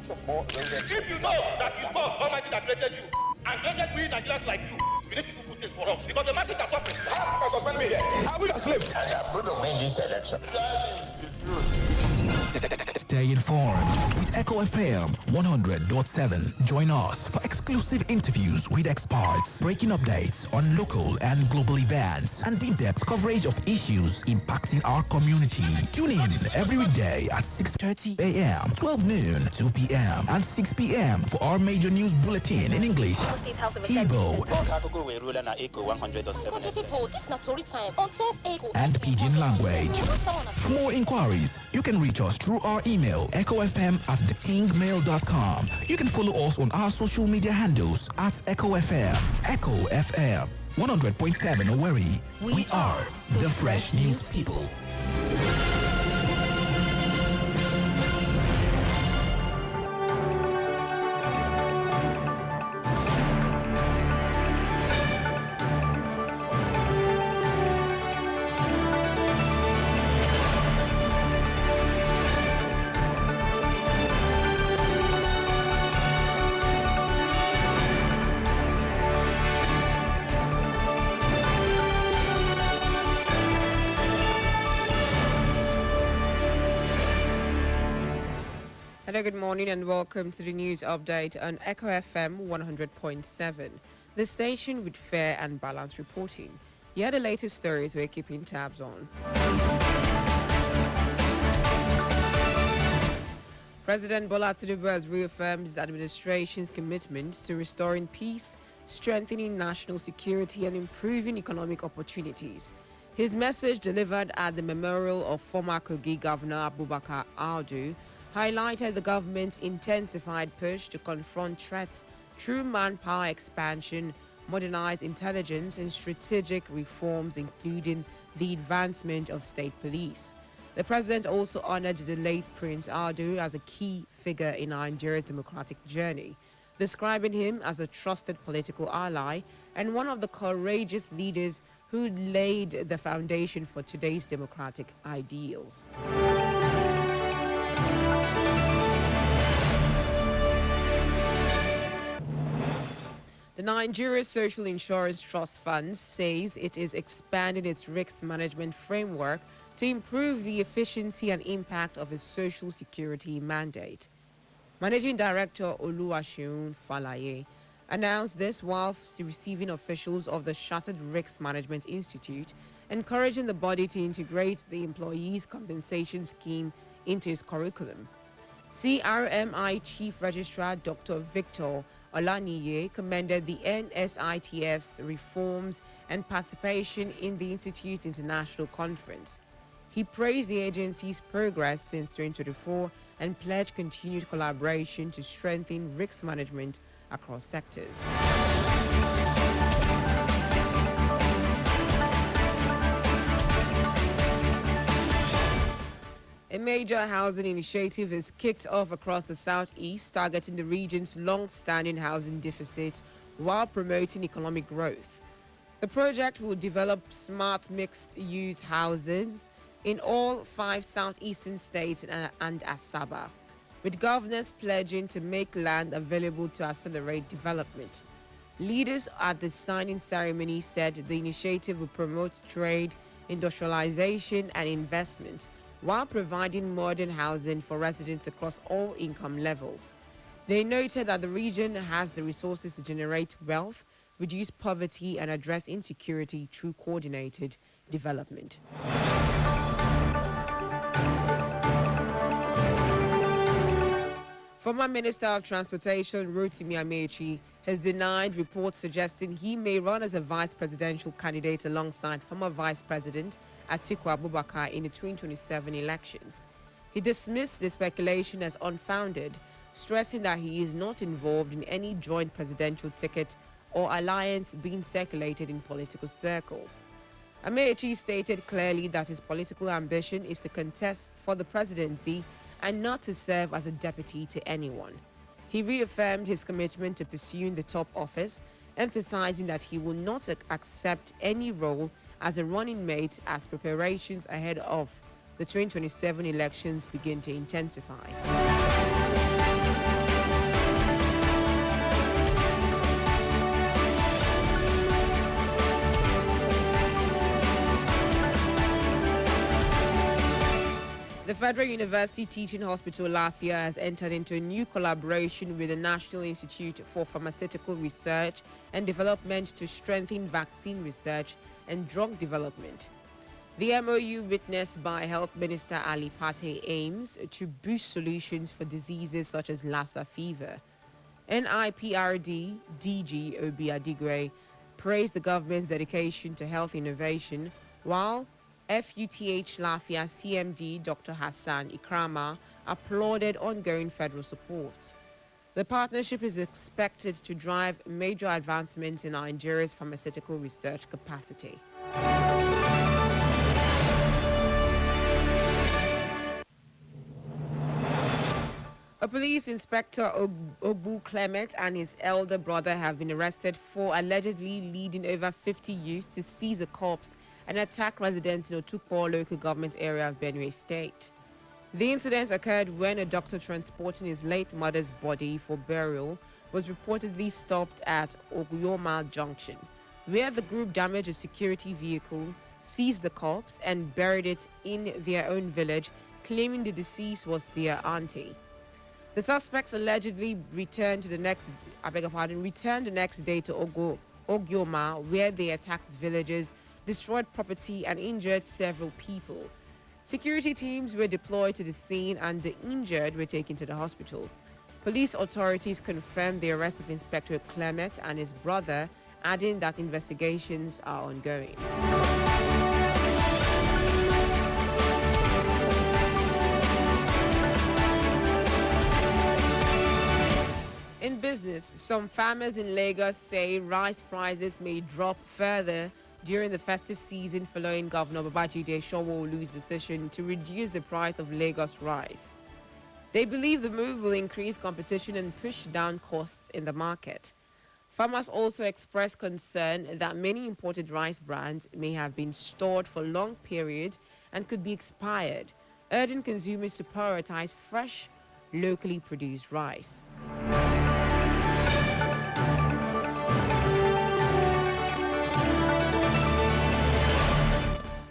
Speaker 12: you know that it's God Almighty that created you and created we Nigerians like you need to do good things for us because the masses are suffering. How can suspend me here? How will I slaves? And I'm going to win this election. That is the truth.
Speaker 8: Stay informed with Echo FM 100.7. Join us for exclusive interviews with experts, breaking updates on local and global events, and in-depth coverage of issues impacting our community. Tune in every weekday at 6:30 a.m., 12 noon, 2 p.m., and 6 p.m. for our major news bulletin in English, Igbo, and Pidgin language. For more inquiries, you can reach us through our email, echofm@thekingmail.com. You can follow us on our social media handles at Echo FM. Echo FM 100.7 Owerri. We are the Fresh News People.
Speaker 13: Hello, good morning and welcome to the news update on Echo FM 100.7, the station with fair and balanced reporting. Here are the latest stories we're keeping tabs on. President Bola Tinubu has reaffirmed his administration's commitment to restoring peace, strengthening national security and improving economic opportunities. His message delivered at the memorial of former Kogi Governor Abubakar Audu highlighted the government's intensified push to confront threats through manpower expansion, modernized intelligence, and strategic reforms, including the advancement of state police. The president also honored the late Prince Audu as a key figure in Nigeria's democratic journey, describing him as a trusted political ally and one of the courageous leaders who laid the foundation for today's democratic ideals. The Nigeria Social Insurance Trust Fund says it is expanding its risk management framework to improve the efficiency and impact of its social security mandate. Managing Director Oluwaseun Falaye announced this while receiving officials of the Chartered Risk Management Institute, encouraging the body to integrate the employees' compensation scheme into its curriculum. CRMI Chief Registrar Dr. Victor Olaniye commended the NSITF's reforms and participation in the Institute's international conference. He praised the agency's progress since 2024 and pledged continued collaboration to strengthen risk management across sectors. A major housing initiative is kicked off across the southeast, targeting the region's long-standing housing deficit while promoting economic growth. The project will develop smart mixed-use houses in all 5 southeastern states and Asaba, with governors pledging to make land available to accelerate development. Leaders at the signing ceremony said the initiative will promote trade, industrialization, and investment, while providing modern housing for residents across all income levels. They noted that the region has the resources to generate wealth, reduce poverty, and address insecurity through coordinated development. Former Minister of Transportation Rotimi Amechi has denied reports suggesting he may run as a vice presidential candidate alongside former Vice President Atiku Abubakar in the 2027 elections. He dismissed the speculation as unfounded, stressing that he is not involved in any joint presidential ticket or alliance being circulated in political circles. Amechi stated clearly that his political ambition is to contest for the presidency and not to serve as a deputy to anyone. He reaffirmed his commitment to pursuing the top office, emphasizing that he will not accept any role as a running mate as preparations ahead of the 2027 elections begin to intensify. The Federal University Teaching Hospital Lafia has entered into a new collaboration with the National Institute for Pharmaceutical Research and Development to strengthen vaccine research and drug development. The MOU, witnessed by Health Minister Ali Pate, aims to boost solutions for diseases such as Lassa fever. NIPRD DG Obi Adigwe praised the government's dedication to health innovation, while FUTH Lafia CMD Dr. Hassan Ikrama applauded ongoing federal support. The partnership is expected to drive major advancements in Nigeria's pharmaceutical research capacity. A police inspector, Ogbu Clement, and his elder brother have been arrested for allegedly leading over 50 youths to seize a corpse and attack residents in Otukpo local government area of Benue State. The incident occurred when a doctor transporting his late mother's body for burial was reportedly stopped at Oguyoma Junction, where the group damaged a security vehicle, seized the corpse, and buried it in their own village, claiming the deceased was their auntie. The suspects allegedly returned the next day to Ogioma, where they attacked villagers, destroyed property, and injured several people. Security teams were deployed to the scene and the injured were taken to the hospital. Police authorities confirmed the arrest of Inspector Clement and his brother, adding that investigations are ongoing. In business, some farmers in Lagos say rice prices may drop further during the festive season following Governor Babajide Sanwo-Olu's decision to reduce the price of Lagos rice. They believe the move will increase competition and push down costs in the market. Farmers also expressed concern that many imported rice brands may have been stored for long periods and could be expired, urging consumers to prioritize fresh, locally produced rice.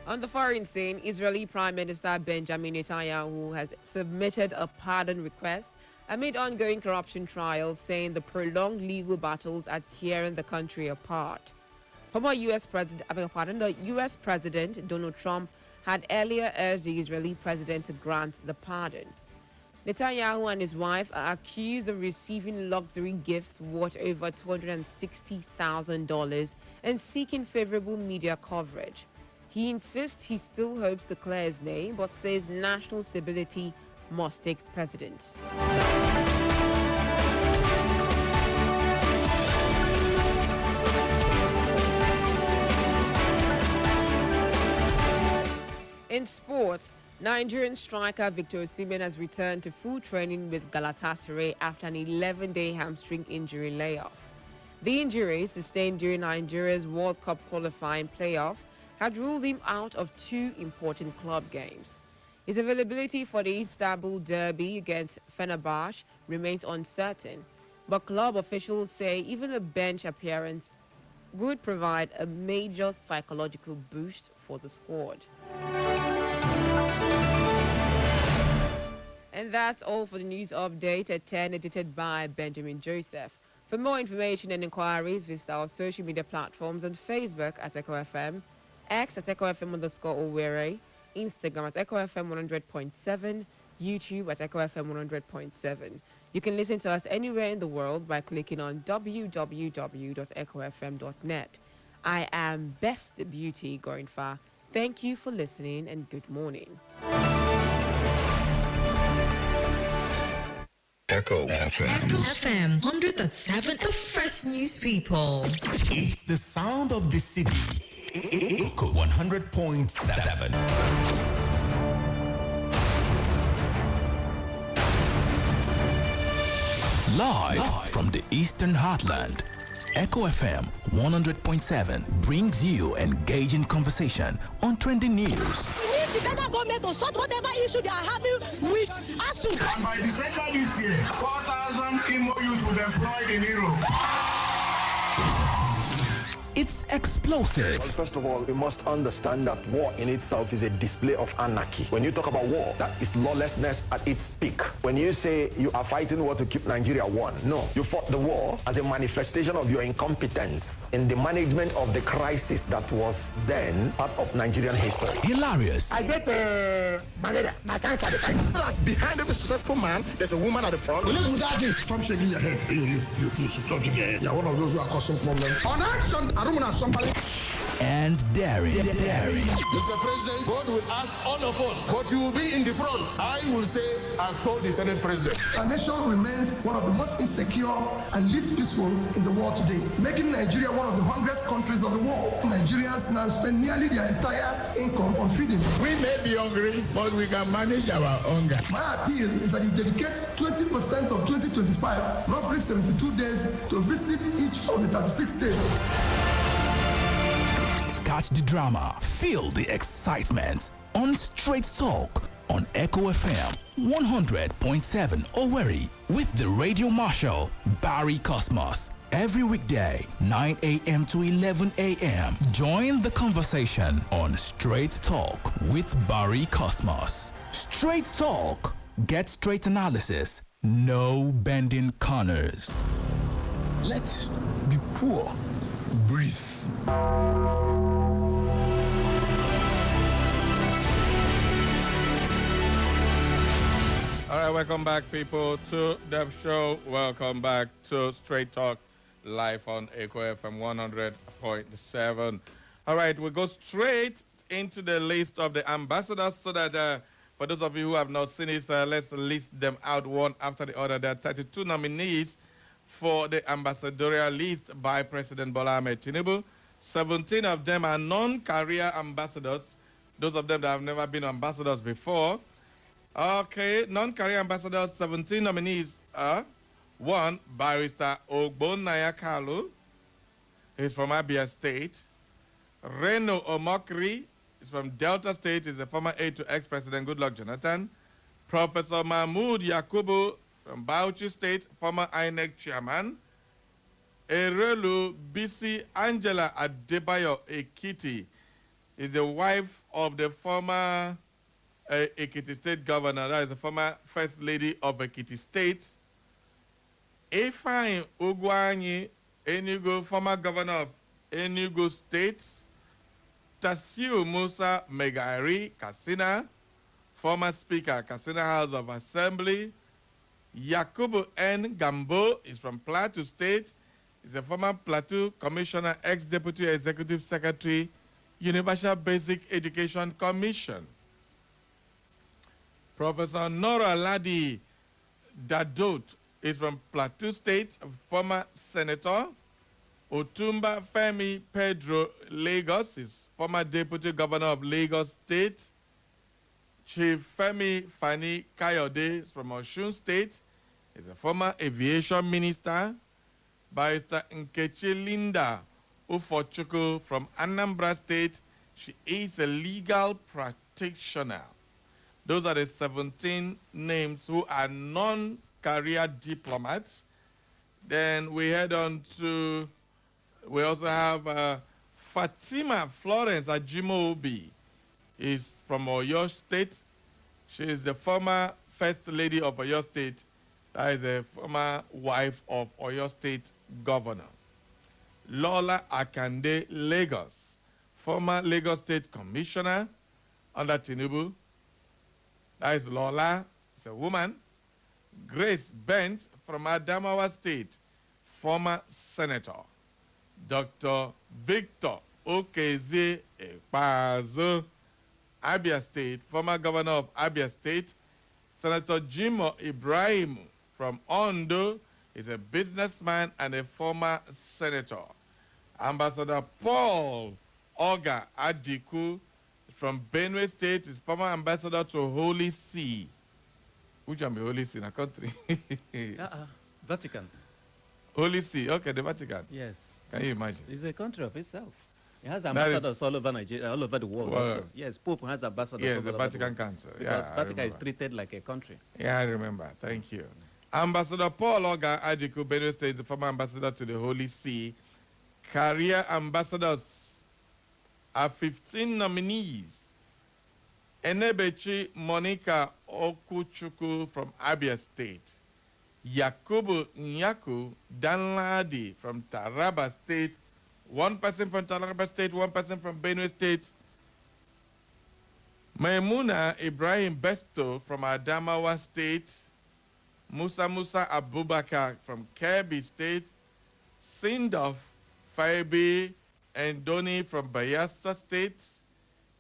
Speaker 13: On the foreign scene, Israeli Prime Minister Benjamin Netanyahu has submitted a pardon request amid ongoing corruption trials, saying the prolonged legal battles are tearing the country apart. The U.S. President Donald Trump had earlier urged the Israeli president to grant the pardon. Netanyahu and his wife are accused of receiving luxury gifts worth over $260,000 and seeking favorable media coverage. He insists he still hopes to clear his name, but says national stability must take precedence. In sports, Nigerian striker Victor Osimhen has returned to full training with Galatasaray after an 11-day hamstring injury layoff. The injury, sustained during Nigeria's World Cup qualifying playoff, had ruled him out of 2 important club games. His availability for the Istanbul derby against Fenerbahce remains uncertain, but club officials say even a bench appearance would provide a major psychological boost for the squad. And that's all for the news update at 10, edited by Benjamin Joseph. For more information and inquiries, visit our social media platforms on Facebook at Echo FM, X at EchoFM_Owerri, Instagram at EchoFM 100.7, YouTube at EchoFM 100.7. You can listen to us anywhere in the world by clicking on www.echofm.net. I am Best Beauty going far. Thank you for listening and good morning.
Speaker 14: Echo FM.
Speaker 15: Echo FM 100.7, the fresh news people.
Speaker 14: It's the sound of the city. Echo 100.7. Live from the Eastern Heartland, Echo FM 100.7 brings you engaging conversation on trending news.
Speaker 16: We need the federal government to sort whatever issue they are having with ASU.
Speaker 12: And by December this year, 4,000 MOUs will be employed in Europe.
Speaker 8: It's explosive.
Speaker 17: Well, first of all, we must understand that war in itself is a display of anarchy. When you talk about war, that is lawlessness at its peak. When you say you are fighting war to keep Nigeria one, no. You fought the war as a manifestation of your incompetence in the management of the crisis that was then part of Nigerian history.
Speaker 8: Hilarious.
Speaker 12: I get malaria, my cancer. Behind every successful man, there's a woman at the front.
Speaker 18: Stop shaking your head. You stop shaking your head. You're one of those who are causing problems.
Speaker 12: On action,
Speaker 8: and daring.
Speaker 12: Mr. President, God will ask all of us, but you will be in the front. I will say, I've told the Senate President.
Speaker 18: Our nation remains one of the most insecure and least peaceful in the world today, making Nigeria one of the hungriest countries of the world. Nigerians now spend nearly their entire income on feeding.
Speaker 12: We may be hungry, but we can manage our hunger.
Speaker 18: My appeal is that you dedicate 20% of 2025, roughly 72 days, to visit each of the 36 states.
Speaker 8: Catch the drama, feel the excitement on Straight Talk on Echo FM 100.7 Owerri with the radio marshal Barry Cosmos. Every weekday, 9 a.m. to 11 a.m. Join the conversation on Straight Talk with Barry Cosmos. Straight Talk. Get straight analysis
Speaker 14: No bending corners.
Speaker 8: Let's be poor. Breathe.
Speaker 1: All right, welcome back, people, to the show. Welcome back to Straight Talk, live on Echo FM 100.7. All right, we go straight into the list of the ambassadors so that for those of you who have not seen it, let's list them out one after the other. There are 32 nominees for the ambassadorial list by President Bola Ahmed Tinubu. 17 of them are non-career ambassadors, those of them that have never been ambassadors before. Okay, non-career ambassadors, 17 nominees are: 1, Barrister Ogbonnaya Kalu, he's from Abia State. Reno Omokri is from Delta State, is the former aide to ex-President Goodluck Jonathan. Professor Mahmoud Yakubu from Bauchi State, former INEC chairman. Erelu Bisi Angela Adebayo Ekiti is the wife of the former Ekiti State Governor, that is the former First Lady of Ekiti State. Ifeanyi Ugwanyi Enugu, former Governor of Enugu State. Tasiu Musa Megari Katsina, former Speaker, Katsina House of Assembly. Yakubu N. Gambo is from Plateau State. He's a former Plateau Commissioner, ex-Deputy Executive Secretary, Universal Basic Education Commission. Professor Nora Ladi Dadot is from Plateau State, a former senator. Otumba Femi Pedro Lagos is former Deputy Governor of Lagos State. Chief Femi Fani Kayode is from Osun State. He's a former aviation minister. Barrister Nkechi Linda Ufochukwu from Anambra State. She is a legal practitioner. Those are the 17 names who are non-career diplomats. Then we head on to, we also have Fatima Florence Ajimobi is from Oyo State. She is the former First Lady of Oyo State. That is a former wife of Oyo State Governor. Lola Akande Lagos, former Lagos State Commissioner under Tinubu. That is Lola, it's a woman. Grace Bent from Adamawa State, former senator. Dr. Victor Okeze Ekpazo, Abia State, former governor of Abia State. Senator Jimo Ibrahim from Ondo is a businessman and a former senator. Ambassador Paul Oga Adiku from Benue State is former ambassador to Holy See. Which am the Holy See in a country?
Speaker 2: Vatican.
Speaker 1: Holy See, okay, the Vatican.
Speaker 2: Yes.
Speaker 1: Can you imagine?
Speaker 2: It's a country of itself. It has ambassadors all over Nigeria, all over the world also. Yes, Pope has ambassadors all over the world.
Speaker 1: Yes, the Vatican Council.
Speaker 2: Because Vatican is treated like a country.
Speaker 1: Yeah, I remember. Thank you. Ambassador Paul Oga Ajiku, Benue State, is the former ambassador to the Holy See. Career ambassadors are 15 nominees. Enebechi Monica Okuchuku from Abia State. Yakubu Nyaku Danladi from Taraba State. One person from Taraba State, one person from Benue State. Maimuna Ibrahim Besto from Adamawa State. Musa Abubakar from Kebbi State. Sindof Faibi and Doni from Bayelsa State.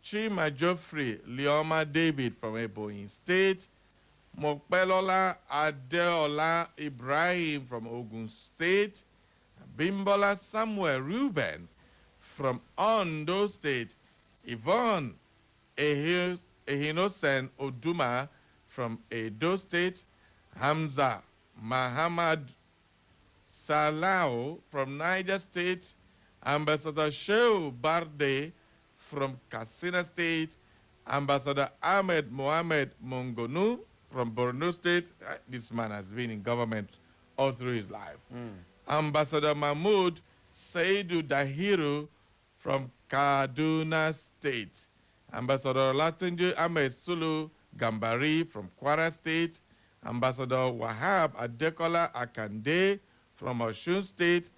Speaker 1: Chima Geoffrey Leoma David from Ebonyi State. Mokpelola Adeola Ibrahim from Ogun State. Bimbola Samuel Ruben from Ondo State. Yvonne Ehinosen Oduma from Edo State. Hamza Mahamad Salao from Niger State. Ambassador Shehu Barde from Katsina State. Ambassador Ahmed Mohamed Mongonu from Borno State. This man has been in government all through his life. Ambassador Mahmoud Saidu Dahiru from Kaduna State. Ambassador Latunji Ahmed Sulu Gambari from Kwara State. Ambassador Wahab Adekola Akande from Osun State.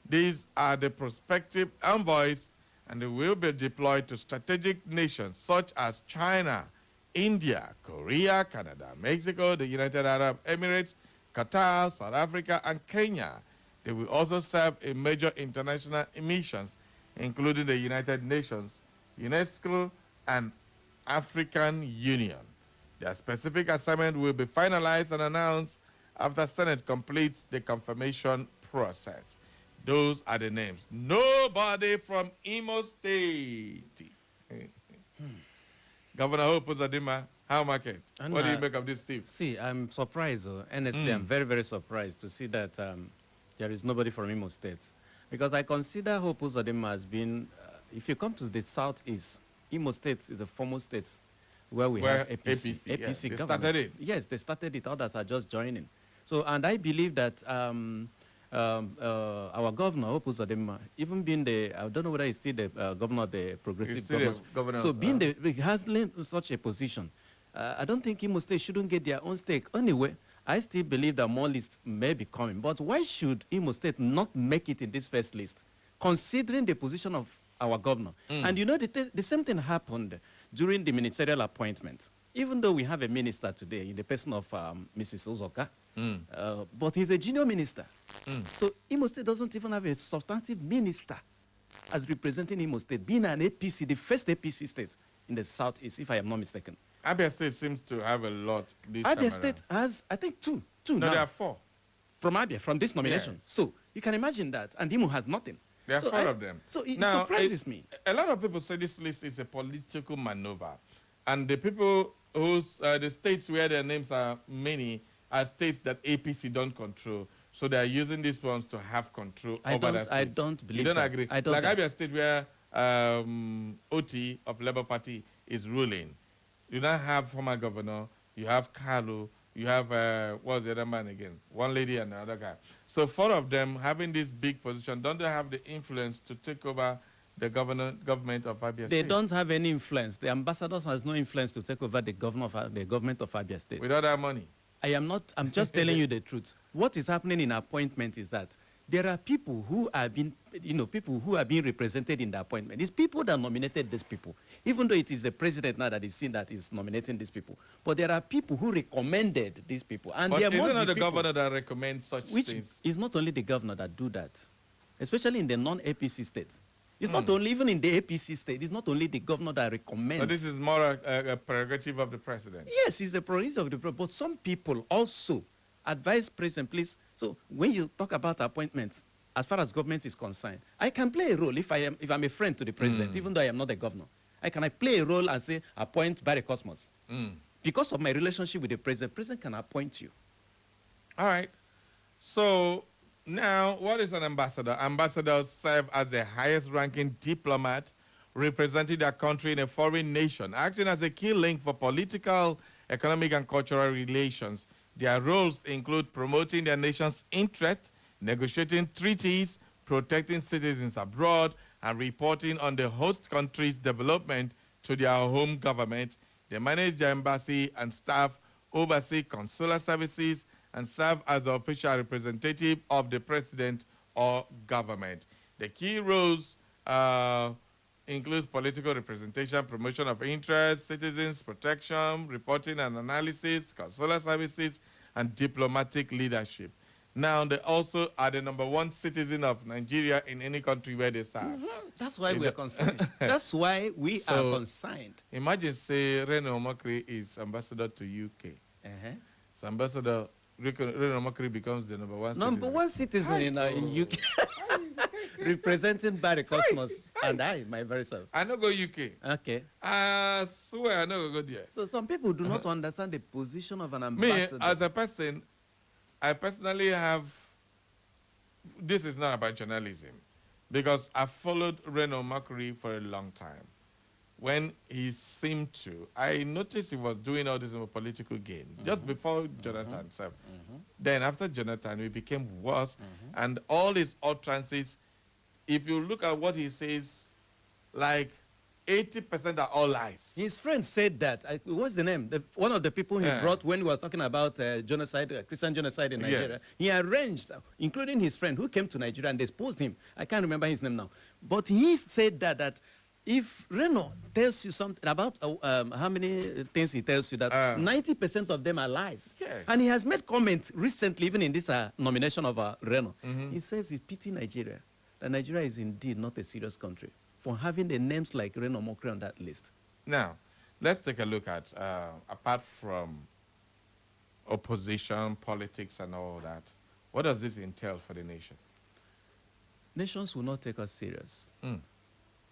Speaker 1: These are the prospective envoys, and they will be deployed to strategic nations such as China, India, Korea, Canada, Mexico, the United Arab Emirates, Qatar, South Africa, and Kenya. They will also serve in major international missions, including the United Nations, UNESCO, and African Union. Their specific assignment will be finalized and announced after Senate completes the confirmation process. Those are the names. Nobody from Imo State. Governor Hope Uzodinma, how market?
Speaker 2: And,
Speaker 1: what do you make of this, Steve?
Speaker 2: See, I'm surprised. Honestly, I'm very, very surprised to see that there is nobody from Imo State. Because I consider Hope Uzodinma as being, if you come to the southeast, Imo State is a former state where we have APC
Speaker 1: yeah.
Speaker 2: government.
Speaker 1: They started it.
Speaker 2: Yes, they started it. Others are just joining. So, and I believe that our governor, Hope Uzodinma, even being I don't know whether he's still the governor of the progressive government. So being he has learned such a position, I don't think Imo State shouldn't get their own stake. Anyway, I still believe that more lists may be coming. But why should Imo State not make it in this first list, considering the position of our governor? And you know, the same thing happened during the ministerial appointment. Even though we have a minister today in the person of Mrs. Uzoka, but he's a junior minister. So Imo State doesn't even have a substantive minister as representing Imo State, being an APC, the first APC state in the southeast, if I am not mistaken.
Speaker 1: Abia State seems to have a lot this
Speaker 2: Abia State has, I think, two
Speaker 1: no,
Speaker 2: now.
Speaker 1: there are 4.
Speaker 2: From Abia, from this nomination.
Speaker 1: Yes.
Speaker 2: So you can imagine that, and Imo has nothing.
Speaker 1: There are 4 of them.
Speaker 2: So it
Speaker 1: now,
Speaker 2: surprises me.
Speaker 1: A lot of people say this list is a political maneuver. And the people the states where their names are many are states that APC don't control. So they are using these ones to have control over that state.
Speaker 2: I don't believe
Speaker 1: that. You don't
Speaker 2: that.
Speaker 1: agree?
Speaker 2: I don't
Speaker 1: like Abia State where OT of Labour Party is ruling. You don't have former governor. You have Carlo. You have, what's the other man again? One lady and another guy. So 4 of them having this big position, don't they have the influence to take over the government of Abia State?
Speaker 2: They don't have any influence. The ambassadors has no influence to take over the government of Abia State.
Speaker 1: Without that money?
Speaker 2: I'm just telling you the truth. What is happening in appointment is that there are people who are being, represented in the appointment. It's people that nominated these people, even though it is the president now that is seen that is nominating these people. But there are people who recommended these people. And
Speaker 1: but
Speaker 2: there
Speaker 1: isn't
Speaker 2: must
Speaker 1: it
Speaker 2: be
Speaker 1: the
Speaker 2: people
Speaker 1: governor that recommends such things?
Speaker 2: It's not only the governor that do that, especially in the non-APC states. It's not only, even in the APC state, it's not only the governor that recommends.
Speaker 1: So this is more a prerogative of the president?
Speaker 2: Yes, it's the prerogative of the president. But some people also advise president, please. So when you talk about appointments, as far as government is concerned, I can play a role if I'm a friend to the president, even though I am not a governor. I play a role and say, appoint Barry Cosmos. Because of my relationship with the president can appoint you.
Speaker 1: All right. So now, what is an ambassador? Ambassadors serve as the highest-ranking diplomat representing their country in a foreign nation, acting as a key link for political, economic, and cultural relations. Their roles include promoting their nation's interest, negotiating treaties, protecting citizens abroad, and reporting on the host country's development to their home government. They manage the embassy and staff, oversee consular services, and serve as the official representative of the president or government. The key roles includes political representation, promotion of interest, citizens protection, reporting and analysis, consular services, and diplomatic leadership. Now, they also are the #1 citizen of Nigeria in any country where they serve.
Speaker 2: That's why we are concerned. That's why we are concerned.
Speaker 1: Imagine, say, Reno Omokri is ambassador to UK. So ambassador Reno Omokri becomes the #1 citizen.
Speaker 2: in UK. Representing Barry Cosmos and I, my very self.
Speaker 1: I no go UK.
Speaker 2: Okay.
Speaker 1: I swear I no go there.
Speaker 2: So some people do not understand the position of an ambassador.
Speaker 1: Me, as a person, I personally have, this is not about journalism, because I followed Reno Omokri for a long time. When he seemed to, I noticed he was doing all this for political gain, just before Jonathan. Then after Jonathan, it became worse, and all his utterances, if you look at what he says, like 80% are all lies.
Speaker 2: His friend said that. What's the name? One of the people he brought when he was talking about genocide, Christian genocide in Nigeria.
Speaker 1: Yes.
Speaker 2: He arranged, including his friend who came to Nigeria and exposed him. I can't remember his name now. But he said that if Reno tells you something about how many things he tells you, that 90% of them are lies.
Speaker 1: Yeah.
Speaker 2: And he has made comments recently, even in this nomination of Reno. He says he pity Nigeria, that Nigeria is indeed not a serious country for having the names like Reno Mokre on that list.
Speaker 1: Now, let's take a look at, apart from opposition, politics, and all that, what does this entail for the nation?
Speaker 2: Nations will not take us serious.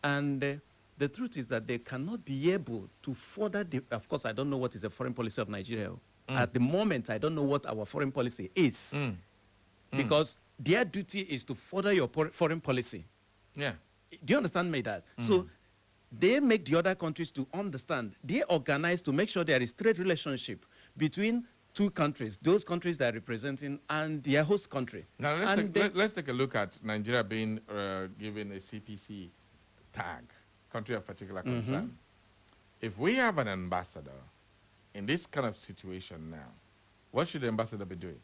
Speaker 2: And the truth is that they cannot be able to further the, of course, I don't know what is the foreign policy of Nigeria. At the moment, I don't know what our foreign policy is. Because their duty is to further your foreign policy.
Speaker 1: Yeah.
Speaker 2: Do you understand me that? So they make the other countries to understand. They organize to make sure there is trade relationship between two countries, those countries that are representing and their host country.
Speaker 1: Now, let's take a look at Nigeria being given a CPC tag, country of particular concern. If we have an ambassador in this kind of situation now, what should the ambassador be doing?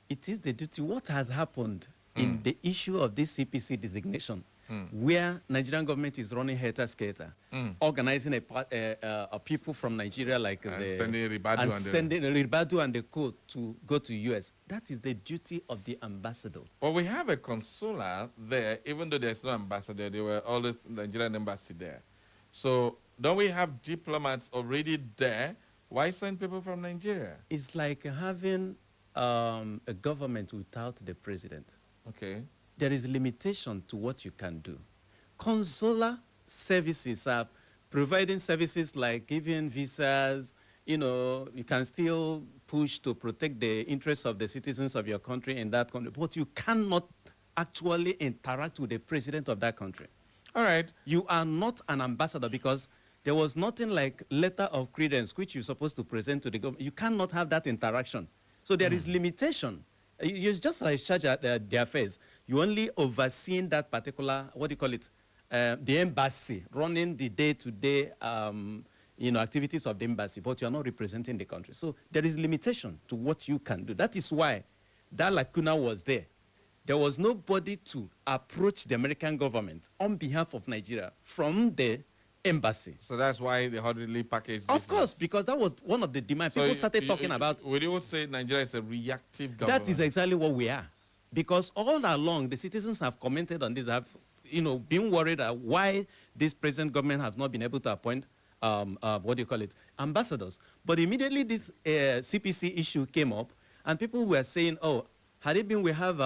Speaker 2: It is the duty. What has happened in the issue of this CPC designation, where Nigerian government is running helter-skelter, organizing a people from Nigeria like
Speaker 1: sending
Speaker 2: Ribadu and the co to go to US. That is the duty of the ambassador.
Speaker 1: But we have a consular there, even though there's no ambassador, there were always Nigerian embassy there. So don't we have diplomats already there? Why send people from Nigeria?
Speaker 2: It's like having a government without the president.
Speaker 1: Okay.
Speaker 2: There is a limitation to what you can do. Consular services are providing services like giving visas. You know, you can still push to protect the interests of the citizens of your country in that country, but you cannot actually interact with the president of that country.
Speaker 1: All right.
Speaker 2: You are not an ambassador because there was nothing like letter of credence which you're supposed to present to the government. You cannot have that interaction. So there is limitation. It's just like charge the affairs. You only overseeing that particular, what do you call it, the embassy, running the day-to-day activities of the embassy, but you're not representing the country. So there is limitation to what you can do. That is why that lacuna was there. There was nobody to approach the American government on behalf of Nigeria from the embassy.
Speaker 1: So that's why the hurriedly packaged.
Speaker 2: Of course, because that was one of the demands.
Speaker 1: So
Speaker 2: people started talking about.
Speaker 1: Would you say Nigeria is a reactive government?
Speaker 2: That is exactly what we are. Because all along, the citizens have commented on this, have been worried why this present government have not been able to appoint, ambassadors. But immediately this CPC issue came up, and people were saying, oh, had it been we have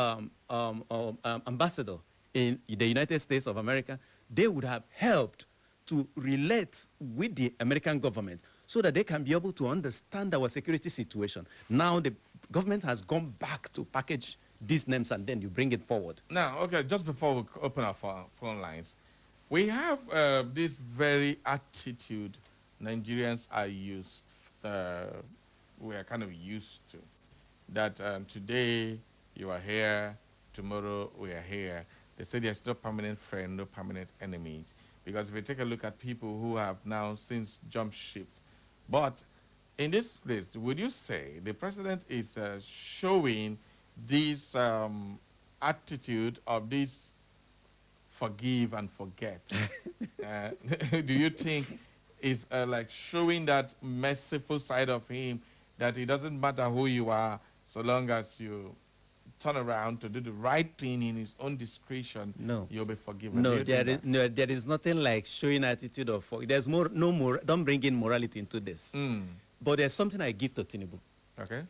Speaker 2: ambassador in the United States of America, they would have helped to relate with the American government so that they can be able to understand our security situation. Now the government has gone back to package these names and then you bring it forward.
Speaker 1: Now, okay, just before we open our phone lines, we have this very attitude Nigerians are used, we are kind of used to, that today you are here, tomorrow we are here. They say there's no permanent friend, no permanent enemies. Because if you take a look at people who have now since jumped ship, but in this place, would you say the president is showing this attitude of this forgive and forget? Do you think is like showing that merciful side of him, that it doesn't matter who you are, so long as you turn around to do the right thing in his own discretion, you'll be forgiven?
Speaker 2: No, there is nothing like showing attitude of there's no more. Don't bring in morality into this. But there's something I give to Tinubu.
Speaker 1: Okay.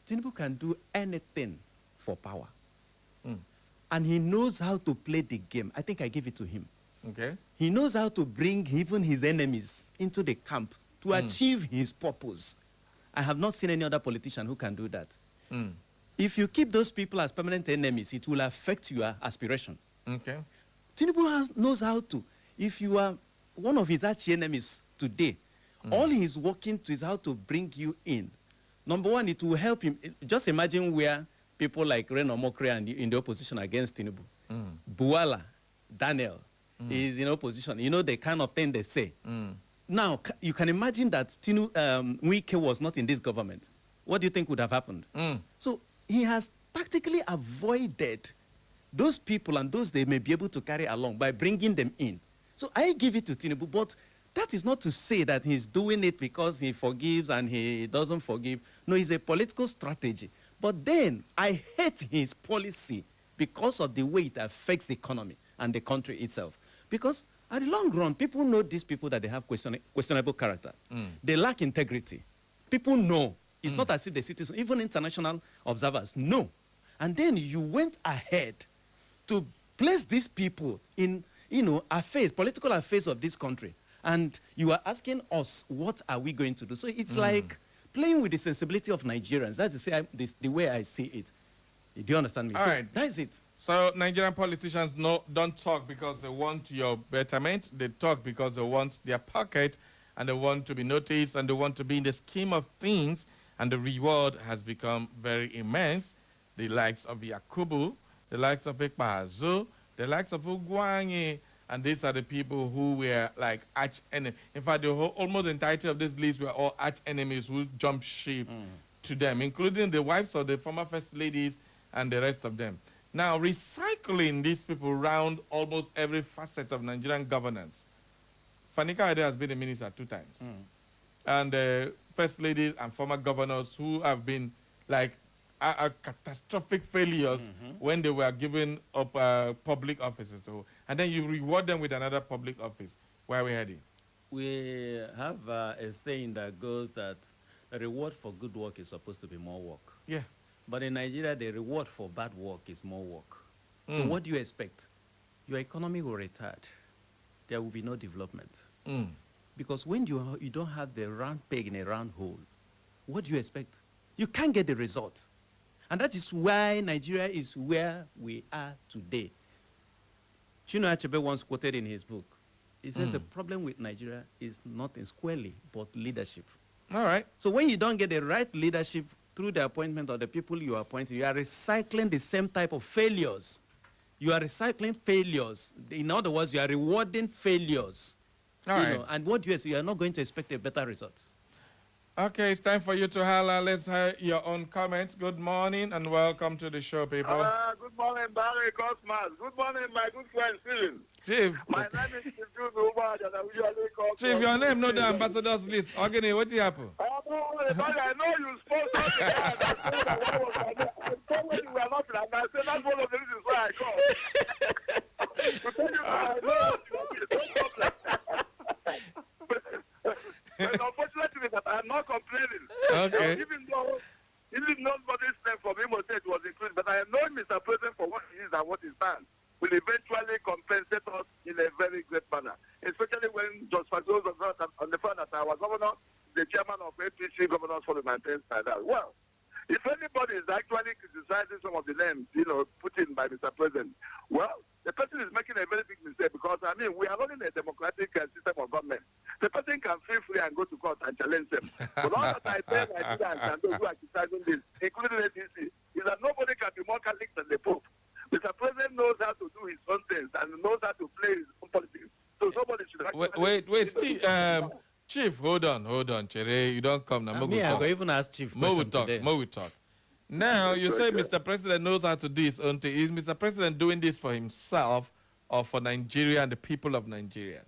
Speaker 2: Tinubu can do anything for power. And he knows how to play the game. I think I give it to him.
Speaker 1: Okay.
Speaker 2: He knows how to bring even his enemies into the camp to achieve his purpose. I have not seen any other politician who can do that. If you keep those people as permanent enemies, it will affect your aspiration.
Speaker 1: Okay.
Speaker 2: Tinubu knows how to. If you are one of his arch enemies today, all he's working to is how to bring you in. Number one, it will help him. Just imagine where people like Reno Mokre and in the opposition against Tinubu, Buala, Daniel, is in opposition. You know the kind of thing they say. Now, you can imagine that Wike was not in this government. What do you think would have happened? So he has tactically avoided those people and those they may be able to carry along by bringing them in. So I give it to Tinubu, but that is not to say that he's doing it because he forgives and he doesn't forgive. No, it's a political strategy. But then I hate his policy because of the way it affects the economy and the country itself. Because at the long run, people know these people that they have questionable character. They lack integrity. People know. It's not as if the citizens, even international observers, know. And then you went ahead to place these people in, affairs, political affairs of this country. And you are asking us, what are we going to do? So it's like playing with the sensibility of Nigerians. That's the way I see it. Do you understand me?
Speaker 1: All right.
Speaker 2: That is it.
Speaker 1: So Nigerian politicians don't talk because they want your betterment. They talk because they want their pocket and they want to be noticed and they want to be in the scheme of things, and the reward has become very immense. The likes of Yakubu, the likes of Ekpahazu, the likes of Ugwanyi, and these are the people who were like arch enemies. In fact, almost the entirety of this list were all arch enemies who jumped ship to them, including the wives of the former first ladies and the rest of them. Now, recycling these people around almost every facet of Nigerian governance. Fanika Ade has been a minister 2 times. And first ladies and former governors who have been like catastrophic failures when they were given up public offices. And then you reward them with another public office. Where are we heading?
Speaker 2: We have a saying that goes that the reward for good work is supposed to be more work.
Speaker 1: Yeah.
Speaker 2: But in Nigeria, the reward for bad work is more work. So what do you expect? Your economy will retard. There will be no development. Because when you don't have the round peg in a round hole, what do you expect? You can't get the result. And that is why Nigeria is where we are today. Chinua Achebe once quoted in his book, he says the problem with Nigeria is not in squarely, but leadership.
Speaker 1: All right.
Speaker 2: So when you don't get the right leadership through the appointment of the people you are appointing, you are recycling the same type of failures. You are recycling failures. In other words, you are rewarding failures.
Speaker 1: All right.
Speaker 2: And what do you say? You are not going to expect a better result.
Speaker 1: Okay, it's time for you to holler. Let's hear your own comments. Good morning and welcome to the show, people.
Speaker 5: Good morning, Barry Cosmas. Good morning, my good friend, Steven.
Speaker 1: Chief.
Speaker 5: My name is Chief Ubad, and I usually call
Speaker 1: Chief, your name, not the ambassador's list. Okay, what happened?
Speaker 5: I know you spoke to the guy that said that what was my name. I told you we are not like that. I said that's one of the reasons why I called. To tell you that I know but unfortunately, that I'm not complaining.
Speaker 1: Okay.
Speaker 5: Even though nobody's name from Imo State was included, but I know Mr. President for what he is and what he stands will eventually compensate us in a very great manner. Especially when Judge Fagos was not on the fact that our governor, the chairman of APC Governors Forum, maintains like that. Well, if anybody is actually criticizing some of the names, put in by Mr. President, well, the person is making a very big mistake because, we are running a democratic system of government. The person can feel free and go to court and challenge them. But all that I tell Nigerians and those who are criticizing this, including the APC, is that nobody can be more Catholic than the Pope. Mr. President knows how to do his own things and knows how to play his own politics. So nobody should actually...
Speaker 1: Wait, Steve, Chief, hold on, Chere. You don't come now.
Speaker 2: I will even ask Chief
Speaker 1: More we talk. Now, you say Mr. President knows how to do his own thing. Is Mr. President doing this for himself or for Nigeria and the people of Nigeria?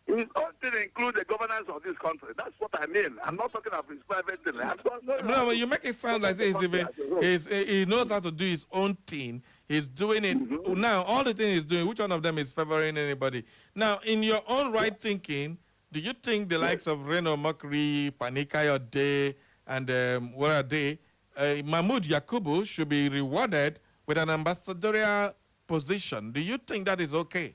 Speaker 5: His own thing includes the governance of this country. That's what I mean. I'm not talking of his private thing.
Speaker 1: No, you make it sound like he knows how to do his own thing. He's doing it. Now, all the things he's doing, which one of them is favoring anybody? Now, in your own right thinking, do you think the likes of Reno Makri, Fanika Ade, and where are they? Mahmoud Yakubu should be rewarded with an ambassadorial position. Do you think that is okay?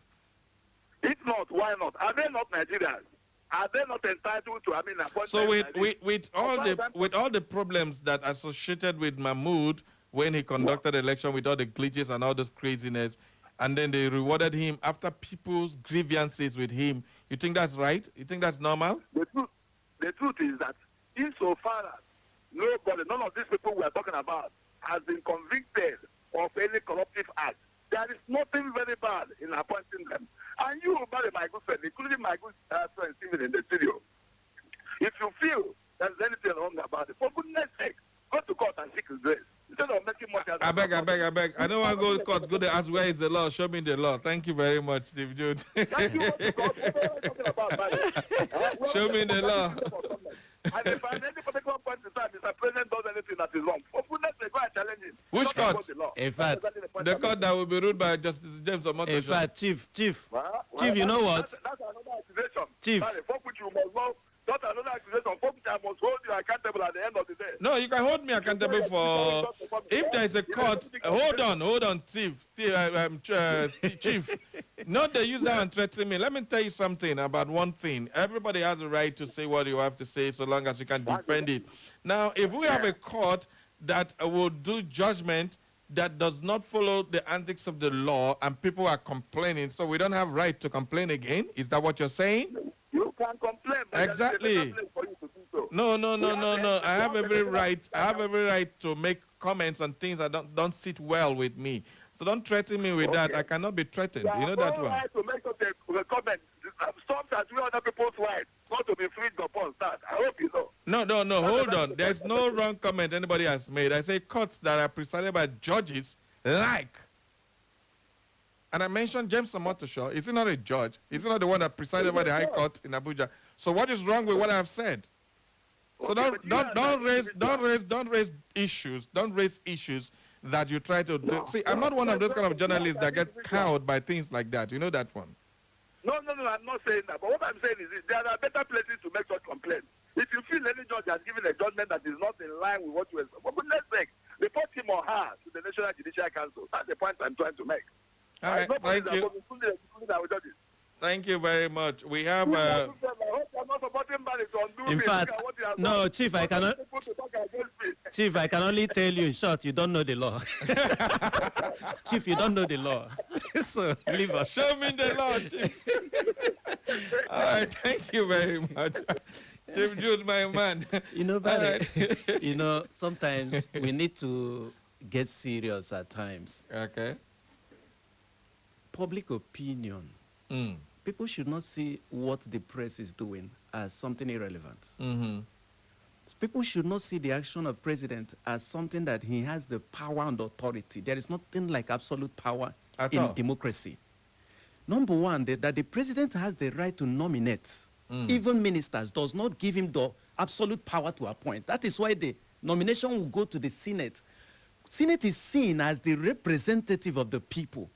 Speaker 5: If not, why not? Are they not Nigerians? Are they not entitled to appointment?
Speaker 1: So with all the problems that associated with Mahmoud when he conducted the election with all the glitches and all this craziness, and then they rewarded him after people's grievances with him, you think that's right? You think that's normal?
Speaker 5: The truth is that insofar as none of these people we are talking about has been convicted of any corruptive act, there is nothing very bad in appointing them. And you, my good friend, including my good friend Steven in the studio, if you feel there's anything wrong about it, for goodness sake, go to court and seek grace. Instead of making money out of
Speaker 1: I beg. I don't want to go to court. Go to ask where is the law. Show me the law. Thank you very much, Steve Jude. Show me the law.
Speaker 5: And if at any particular point in time, Mr. President does anything that is wrong, for goodness sake, go and challenge him.
Speaker 1: Which court?
Speaker 2: In fact,
Speaker 1: the court that will be ruled by Justice James Omoto.
Speaker 2: In fact, Chief, you know what?
Speaker 5: That's another accusation.
Speaker 2: Chief.
Speaker 5: Sorry, for which you must know. That's another accusation for which I must hold you accountable at the end of the day.
Speaker 1: No, you can hold me accountable for if there is a court. Hold on, Chief. Not the user and threaten me. Let me tell you something about one thing. Everybody has a right to say what you have to say, so long as you can defend it. Now, if we have a court that will do judgment that does not follow the antics of the law, and people are complaining, so we don't have right to complain again. Is that what you're saying?
Speaker 5: You can complain. But
Speaker 1: exactly. No. I have every right. I have every right to make comments on things that don't sit well with me. So don't threaten me with that. I cannot be threatened. You know that one.
Speaker 5: Right to make a comment. Stop that we other people's rights not to be free upon that. I hope you know.
Speaker 1: No. Hold on. There's no wrong comment anybody has made. I say courts that are presided by judges like. And I mentioned James Omoto. Is he not a judge? Is he not the one that presided over the High Court in Abuja? So what is wrong with what I have said? So don't raise issues. Don't raise issues that you try to do. See, I'm not one of those kind of journalists that get cowed by things like that. You know that one.
Speaker 5: No, I'm not saying that. But what I'm saying is there are better places to make such complaints. If you feel any judge has given a judgment that is not in line with what you expect, for goodness sake, report him or her to the National Judicial Council. That's the point I'm trying to make.
Speaker 1: All right, thank you. Thank you very much. We have...
Speaker 2: in fact, no, Chief, I cannot... Chief, I can only tell you in short, you don't know the law. Chief, you don't know the law. So, leave us.
Speaker 1: Show me the law, Chief. All right, thank you very much. Chief Jude, my man.
Speaker 2: You know, Barry, you know, sometimes we need to get serious at times.
Speaker 1: Okay.
Speaker 2: Public opinion. People should not see what the press is doing as something irrelevant. People should not see the action of president as something that he has the power and authority. There is nothing like absolute power in democracy. Number one, that the president has the right to nominate even ministers does not give him the absolute power to appoint. That is why the nomination will go to the Senate. Senate is seen as the representative of the people.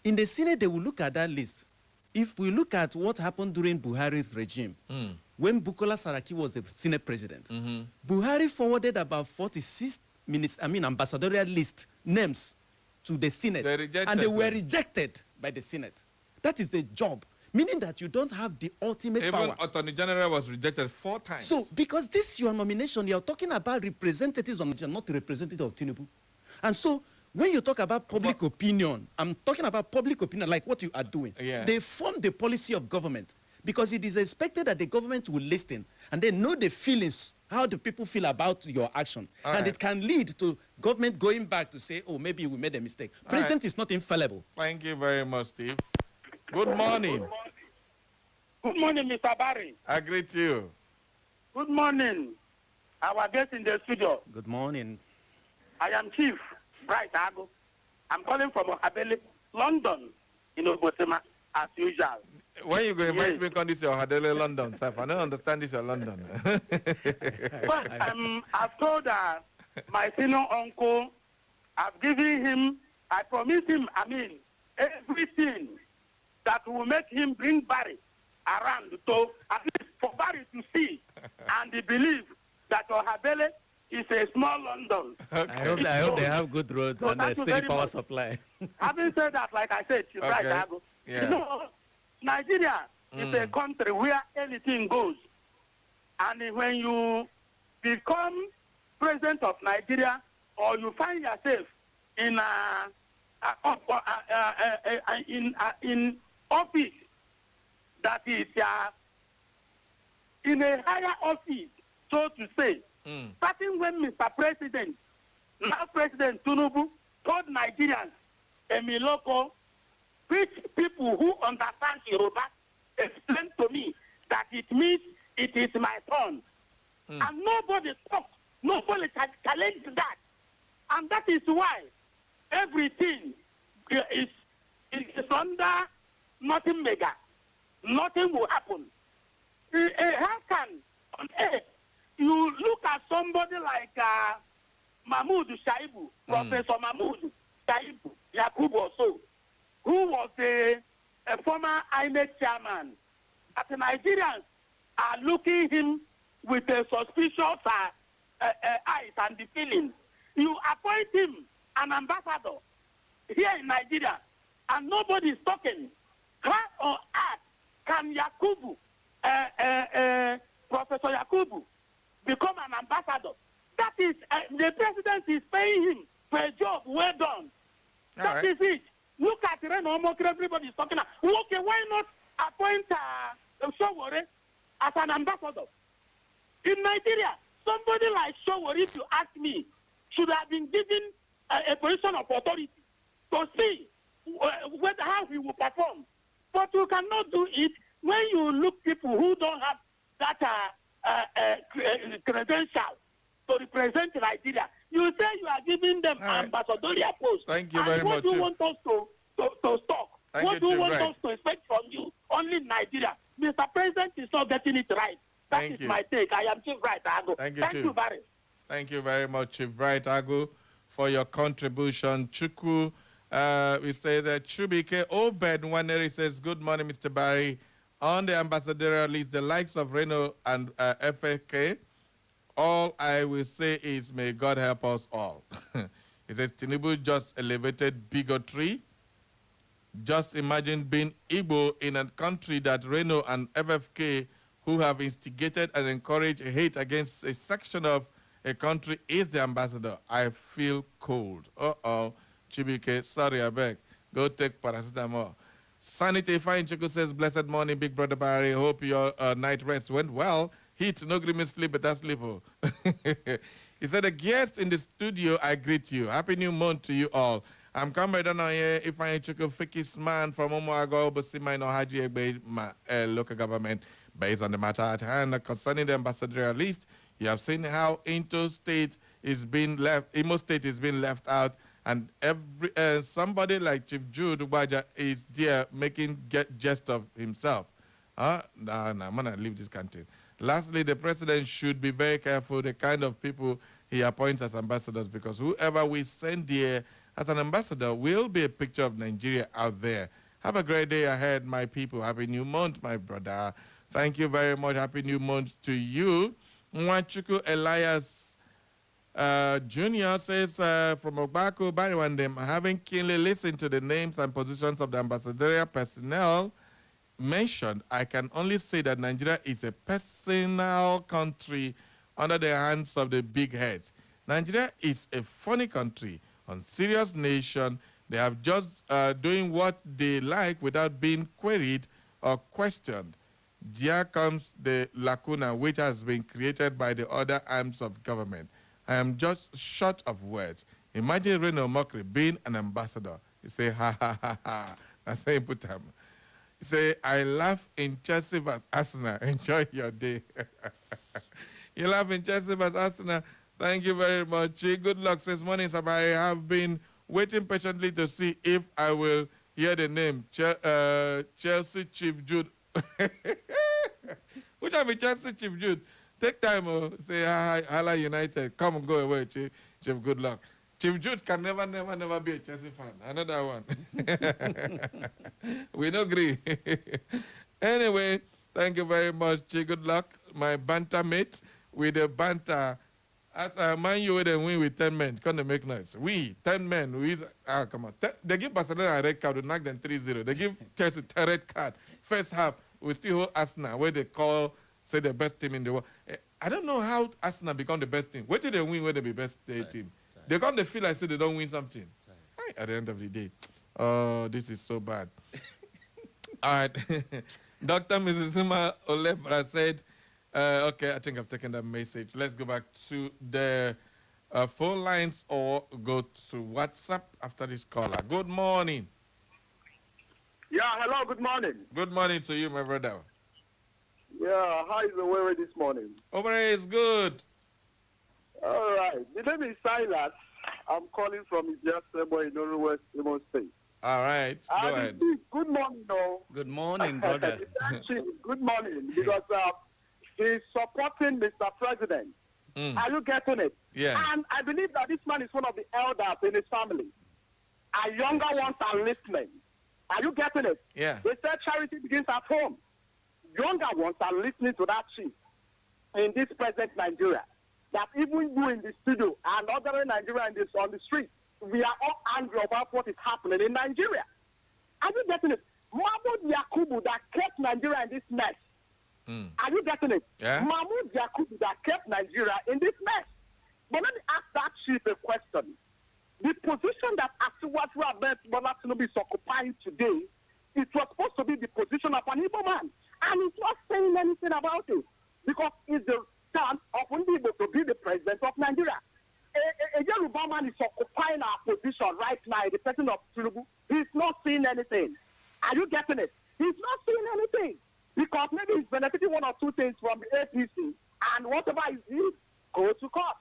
Speaker 2: In the Senate, they will look at that list. If we look at what happened during Buhari's regime, when Bukola Saraki was the Senate president, Buhari forwarded about 46 ambassadorial list names to the Senate, and they were rejected by the Senate. That is the job, meaning that you don't have the ultimate power.
Speaker 1: Even Attorney General was rejected 4 times.
Speaker 2: So, because this your nomination, you're talking about representatives of Nigeria, not the representative of Tinubu. And so, when you talk about public opinion, I'm talking about public opinion like what you are doing. They form the policy of government because it is expected that the government will listen and they know the feelings, how the people feel about your action. And it can lead to government going back to say, oh, maybe we made a mistake. President is not infallible.
Speaker 1: Thank you very much, Steve. Good morning.
Speaker 19: Good morning, Mr. Barry.
Speaker 1: I greet you.
Speaker 19: Good morning, our guest in the studio.
Speaker 2: Good morning.
Speaker 19: I am Chief Bright Ago. I'm calling from Ohabele, London, in Obosema, as usual.
Speaker 1: When you go invite me on this your Ohabele, London, sir? I don't understand this your London.
Speaker 19: Well, I've told my senior uncle, I've given him, I promised him, everything that will make him bring Barry around to, at least for Barry to see and believe that Ohabele is a small London.
Speaker 2: Okay. I hope they have good roads and a steady power supply.
Speaker 19: Having said that, like I said, you know, Nigeria is a country where anything goes. And when you become president of Nigeria or you find yourself in in office that is in a higher office, so to say, starting when Mr. President, now President Tinubu, told Nigerians, Emiloko, which people who understand Yoruba explain to me that it means it is my turn. And nobody talks, nobody challenge that. And that is why everything is under nothing mega. Nothing will happen. How can on earth you look at somebody like Mahmoud Shaibu, Professor Mahmoud Shaibu, Yakubu also, who was a former INEC chairman, that the Nigerians are looking him with a suspicious eyes and the feeling. You appoint him an ambassador here in Nigeria, and nobody is talking. How on earth can Yakubu, Professor Yakubu, become an ambassador? That is, the president is paying him for a job well done. That is it. Look at Reno Omokri, everybody is talking. Okay, why not appoint Showore as an ambassador? In Nigeria, somebody like Showore, if you ask me, should have been given a position of authority to see how he will perform. But you cannot do it when you look people who don't have that credential to represent Nigeria. You say you are giving them ambassadorial post.
Speaker 1: Thank you very much.
Speaker 19: What do you want us to stop? What do you want us to expect from you? Only Nigeria. Mr. President is not getting it right. That is my take. I am Chief Bright Ago. Thank you, Barry.
Speaker 1: Thank you very much, Chief Bright Ago, for your contribution. Chuku, we say that Chubike Obed Waneri says, good morning, Mr. Barry. On the ambassadorial list, the likes of Reno and FFK, all I will say is, may God help us all. He says, Tinubu just elevated bigotry. Just imagine being Igbo in a country that Reno and FFK, who have instigated and encouraged hate against a section of a country, is the ambassador. I feel cold. Uh-oh. Chibike, sorry, I beg. Go take paracetamol. Sanity Fine Chiku says, blessed morning, Big Brother Barry. Hope your night rest went well. Heat, no grimace sleep, better sleep. He said, a guest in the studio, I greet you. Happy new month to you all. I'm comrade on here. If I took a Fikis man from Omoago, but see my no Haji local government based on the matter at hand concerning the ambassadorial list. You have seen how Imo State is being left out, and every somebody like Chief Jude Ubaja is there making jest of himself. No, I'm gonna leave this country. Lastly, the president should be very careful the kind of people he appoints as ambassadors, because whoever we send here as an ambassador will be a picture of Nigeria out there. Have a great day ahead, my people. Happy new month, my brother. Thank you very much. Happy new month to you. Mwachuku Elias Jr. says from Ogbako, Bariwandem, having keenly listened to the names and positions of the ambassadorial personnel mentioned, I can only say that Nigeria is a personal country under the hands of the big heads. Nigeria is a funny country, unserious nation. They have just doing what they like without being queried or questioned. There comes the lacuna which has been created by the other arms of government. I am just short of words. Imagine Reno Omokri being an ambassador. He say, ha, ha, ha, ha. That's how you put him. He say, I laugh in Chelsea vs. Arsenal. Enjoy your day. You laugh in Chelsea vs. Arsenal. Thank you very much. Good luck. Since morning, Sabari, I have been waiting patiently to see if I will hear the name. Chelsea Chief Jude. Which have been Chelsea Chief Jude? Take time, say hi, Hala United. Come and go away, Chief. Good luck. Chief Jude can never be a Chelsea fan. Another one. We don't agree. Anyway, thank you very much, Chief. Good luck. My banter mate with the banter. As a man, you would win with 10 men. Can't they make noise? We, 10 men. Come on. They give Barcelona a red card. We knock them 3-0. They give Chelsea a red card. First half, we still hold Arsenal, where they say the best team in the world. I don't know how Arsenal become the best team. Where did they win where they be best team? They come to feel like they don't win something. At the end of the day. Oh, this is so bad. All right. Dr. Mrs. Sima Olebra said, okay, I think I've taken that message. Let's go back to the phone lines or go to WhatsApp after this caller. Good morning.
Speaker 5: Yeah, hello, good morning.
Speaker 1: Good morning to you, my brother.
Speaker 5: Yeah, how is the weather this morning?
Speaker 1: Over here is good.
Speaker 5: All right. The name is Silas. I'm calling from Ijasebo in Northwest Imo State.
Speaker 1: All right, go ahead.
Speaker 5: Good morning, no.
Speaker 2: Good morning, brother.
Speaker 5: Good morning, because he's supporting Mr. President. Are you getting it?
Speaker 1: Yeah.
Speaker 5: And I believe that this man is one of the elders in his family. Our younger ones are listening. Are you getting it?
Speaker 1: Yeah.
Speaker 5: They said charity begins at home. Younger ones are listening to that chief in this present Nigeria. That even you in the studio and other Nigerians on the street, we are all angry about what is happening in Nigeria. Are you getting it? Mahmoud Yakubu that kept Nigeria in this mess. Are you getting it?
Speaker 1: Yeah.
Speaker 5: Mahmoud Yakubu that kept Nigeria in this mess. But let me ask that chief a question. The position that Asiwaju Ahmed Bola Tinubu is occupying today, it was supposed to be the position of an Igbo man. And he's not saying anything about it. Because it's the chance of Ndibo to be the president of Nigeria. A Yoruba man is occupying our position right now, the president of Tinubu. He's not saying anything. Are you getting it? He's not saying anything. Because maybe he's benefiting one or two things from the APC. And whatever is needed, go to court.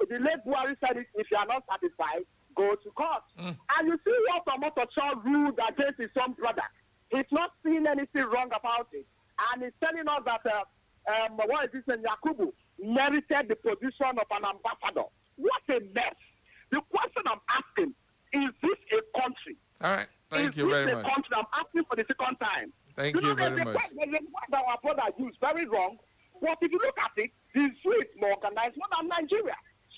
Speaker 5: The late Buhari said it, if you are not satisfied, go to court. And you see what Omotocho ruled against his own brother. He's not seeing anything wrong about it. And he's telling us that, what is this, Yakubu merited the position of an ambassador. What a mess. The question I'm asking, is this a country?
Speaker 1: All right, thank you very much.
Speaker 5: Country? I'm asking for the second time.
Speaker 1: Thank you very much.
Speaker 5: The word that our brother used, very wrong. But if you look at it, he's more organized, more than Nigeria.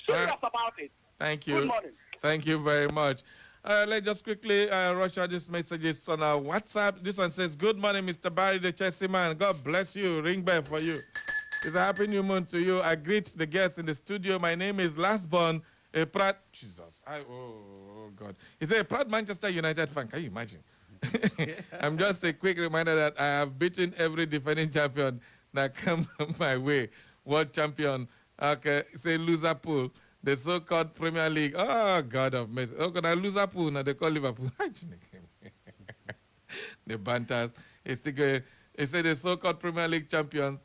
Speaker 5: Serious about it.
Speaker 1: Thank you.
Speaker 5: Good morning.
Speaker 1: Thank you very much. Let's just quickly rush out these messages on our WhatsApp. This one says, good morning, Mr. Barry, the Chelsea man. God bless you. Ring bell for you. It's a happy new month to you. I greet the guests in the studio. My name is Lastborn, a proud... Jesus. Oh, God. He's a proud Manchester United fan. Can you imagine? I'm just a quick reminder that I have beaten every defending champion that come my way. World champion. Okay, say loser pool. The so-called Premier League. Oh, God of mercy. Oh, God, I loser pool. Now they call Liverpool. The banters. He said the so-called Premier League champion.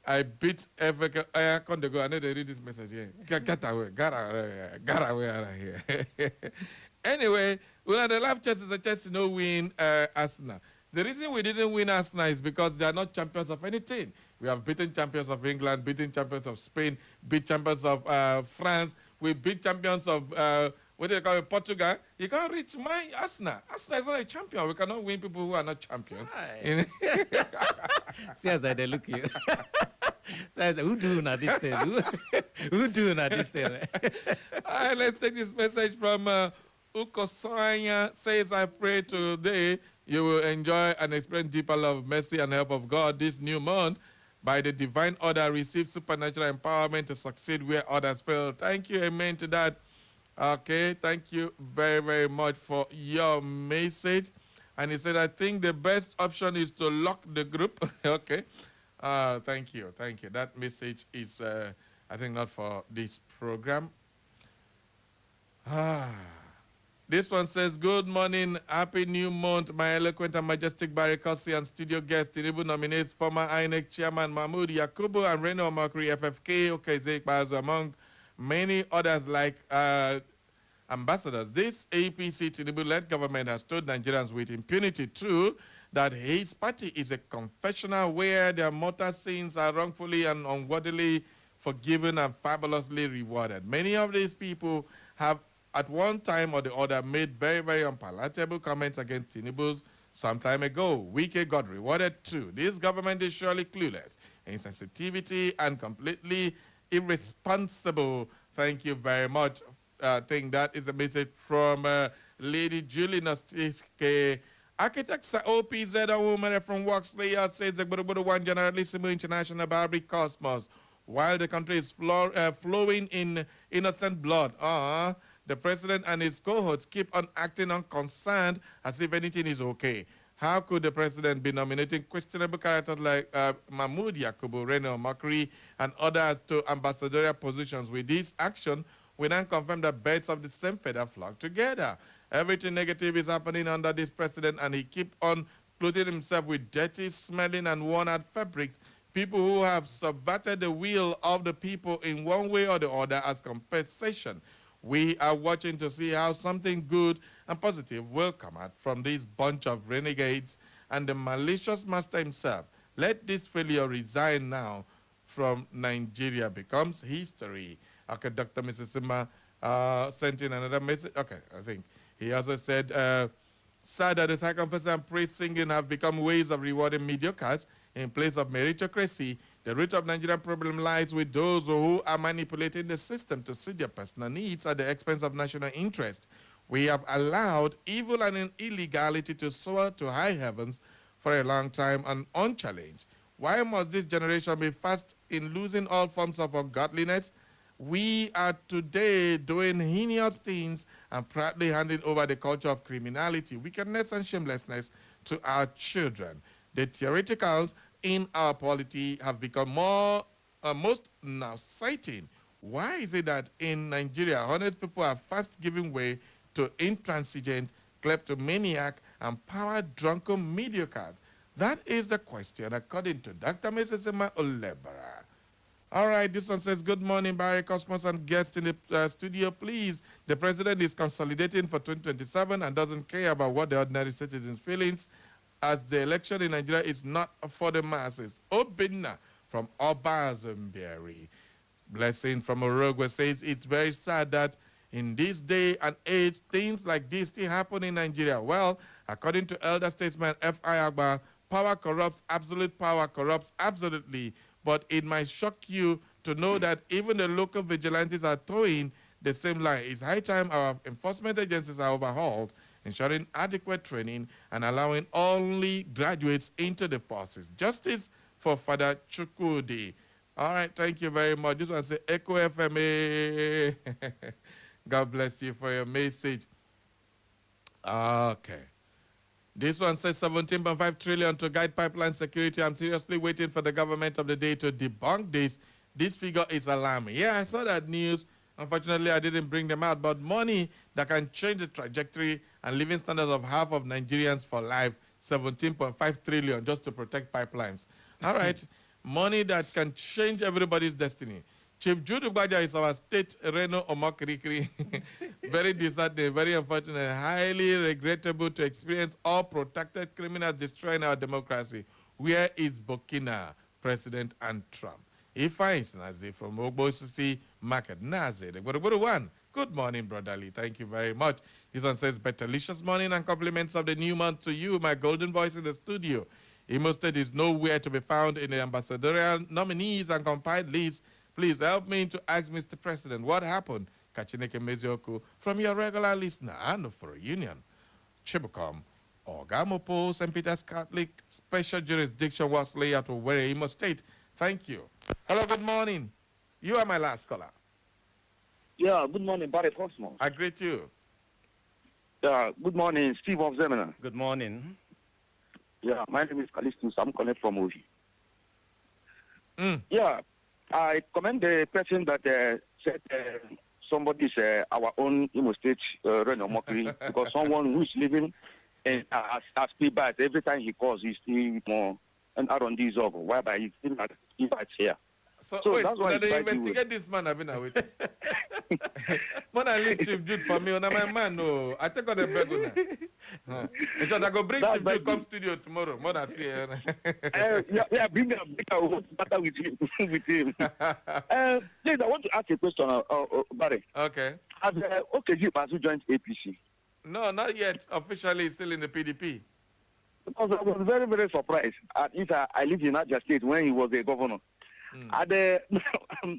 Speaker 1: I beat every... I can't go. I need to read this message here. Get away. Get away out of here. Anyway, the live chess is a chess to no win Arsenal. The reason we didn't win Arsenal is because they are not champions of anything. We have beaten champions of England, beaten champions of Spain, beat champions of France. We beat champions of, what do you call it, Portugal. You can't reach my Arsenal. Arsenal is not a champion. We cannot win people who are not champions.
Speaker 2: See as they look you. So who doing at this thing? Who doing at this thing?
Speaker 1: All right, let's take this message from Ukosanya. Says, I pray today you will enjoy and experience deeper love, mercy, and help of God this new month. By the divine order, receive supernatural empowerment to succeed where others fail. Thank you, amen to that. Okay, thank you very, very much for your message. And he said, I think the best option is to lock the group. Okay, thank you, thank you. That message is, I think, not for this program. This one says, good morning, happy new month. My eloquent and majestic Barry Kossi and studio guest, TINUBU nominates former INEC chairman Mahmoud Yakubu and Reno Makri FFK, Okezekbazu, among many others like ambassadors. This APC TINUBU-led government has told Nigerians with impunity too that his party is a confessional where their mortal sins are wrongfully and unworthily forgiven and fabulously rewarded. Many of these people have at one time or the other made very, very unpalatable comments against TINUBU'S some time ago. Wike got rewarded too. This government is surely clueless, insensitivity, and completely irresponsible. Thank you very much. I think that is a message from Lady Julie Nastiske. Architect OPZ, a woman from Waxley, says the one Generalissimo International Barbary Cosmos. While the country is flowing in innocent blood, the president and his cohorts keep on acting unconcerned as if anything is okay. How could the president be nominating questionable characters like Mahmoud Yakubu, Reno Makri, and others to ambassadorial positions? With this action, we then confirm that birds of the same feather flock together. Everything negative is happening under this president, and he keep on clothing himself with dirty, smelling, and worn-out fabrics, people who have subverted the will of the people in one way or the other as compensation. We are watching to see how something good and positive will come out from this bunch of renegades and the malicious master himself. Let this failure resign now from Nigeria becomes history. Okay, Dr. Mrs. Sima sent in another message. Okay, I think he also said, sad that the circumference and praise singing have become ways of rewarding mediocres in place of meritocracy. The root of Nigerian problem lies with those who are manipulating the system to suit their personal needs at the expense of national interest. We have allowed evil and illegality to soar to high heavens for a long time and unchallenged. Why must this generation be fast in losing all forms of ungodliness? We are today doing heinous things and proudly handing over the culture of criminality, wickedness, and shamelessness to our children. The theoreticals in our polity have become most now citing. Why is it that in Nigeria, honest people are fast giving way to intransigent, kleptomaniac, and power-drunken mediocres? That is the question, according to Dr. Mrs. Emma Olebara. All right, this one says, good morning, Barry Cosmos and guests in the studio. Please, the president is consolidating for 2027 and doesn't care about what the ordinary citizens' feelings, as the election in Nigeria is not for the masses. Obinna from Obazumbieri. Blessing from Orogwe says, it's very sad that in this day and age, things like this still happen in Nigeria. Well, according to elder statesman F.I. Agba, power corrupts, absolute power corrupts absolutely. But it might shock you to know that even the local vigilantes are towing the same line. It's high time our enforcement agencies are overhauled, ensuring adequate training and allowing only graduates into the forces. Justice for Father Chukudi. All right, thank you very much. This one says, Echo FMA. God bless you for your message. Okay. This one says 17.5 trillion to guide pipeline security. I'm seriously waiting for the government of the day to debunk this. This figure is alarming. Yeah, I saw that news. Unfortunately, I didn't bring them out. But money that can change the trajectory and living standards of half of Nigerians for life, 17.5 trillion just to protect pipelines. All right. Money that can change everybody's destiny. Chief Jude Ugbaja is our state Reno Omokrikri. Very disheartening, very unfortunate, highly regrettable to experience all protected criminals destroying our democracy. Where is Burkina, President and Trump? Ifeanyi Nazi from Ogbosisi Market. Nazi, the one. Good morning, brotherly. Thank you very much. This one says, betterlicious morning and compliments of the new month to you, my golden voice in the studio. Imo State is nowhere to be found in the ambassadorial nominees and compiled lists. Please help me to ask Mr. President what happened. Kachineke Mezioku from your regular listener and for a union. Chibukom, Ogamopo, St. Peter's Catholic Special Jurisdiction was laid out of Were Imo State. Thank you. Hello, good morning. You are my last caller.
Speaker 20: Yeah, good morning, Barry Cosmos.
Speaker 1: I greet you.
Speaker 20: Yeah, good morning, Steve of Zemina.
Speaker 2: Good morning.
Speaker 20: Yeah, my name is Kalistus. I'm calling from Ovi. Yeah, I commend the person that said somebody's our own Imo State Reno Mockery because someone who's living in as P-Bat, every time he calls, he's still more and R&D is over, whereby he's still not invites here.
Speaker 1: So wait, that's why they investigate this man I've been away. When I leave Chief Jude for me, my man, no, I take on the beg on I go bring Chief Jude come studio tomorrow. More than see
Speaker 20: yeah, bring him. I want to battle with him. Please, I want to ask a question, Barry.
Speaker 1: Okay.
Speaker 20: Has OKG Basu joined APC?
Speaker 1: No, not yet. Officially, he's still in the PDP.
Speaker 20: Because I was very, very surprised. I lived in Niger State when he was a governor. And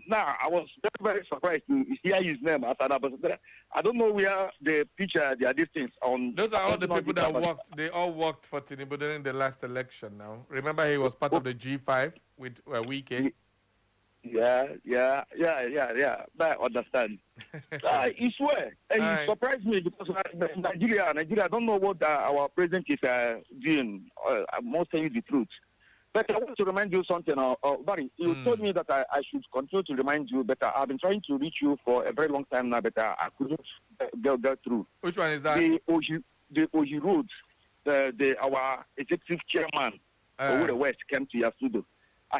Speaker 20: now I was very, very surprised to hear his name as an ambassador. I don't know where the picture, the distance on.
Speaker 1: Those are all the people that worked. They all worked for Tinubu during the last election. Now, remember he was part of the G5 with Wike.
Speaker 20: Yeah. But I understand. He swear, and he surprised me because Nigeria, I don't know what our president is doing. I must tell you the truth. But I want to remind you something, Barry. You told me that I should continue to remind you, but I've been trying to reach you for a very long time now, but I couldn't get through.
Speaker 1: Which one is that?
Speaker 20: The Oji Road. our executive chairman, Owure West, came to your studio.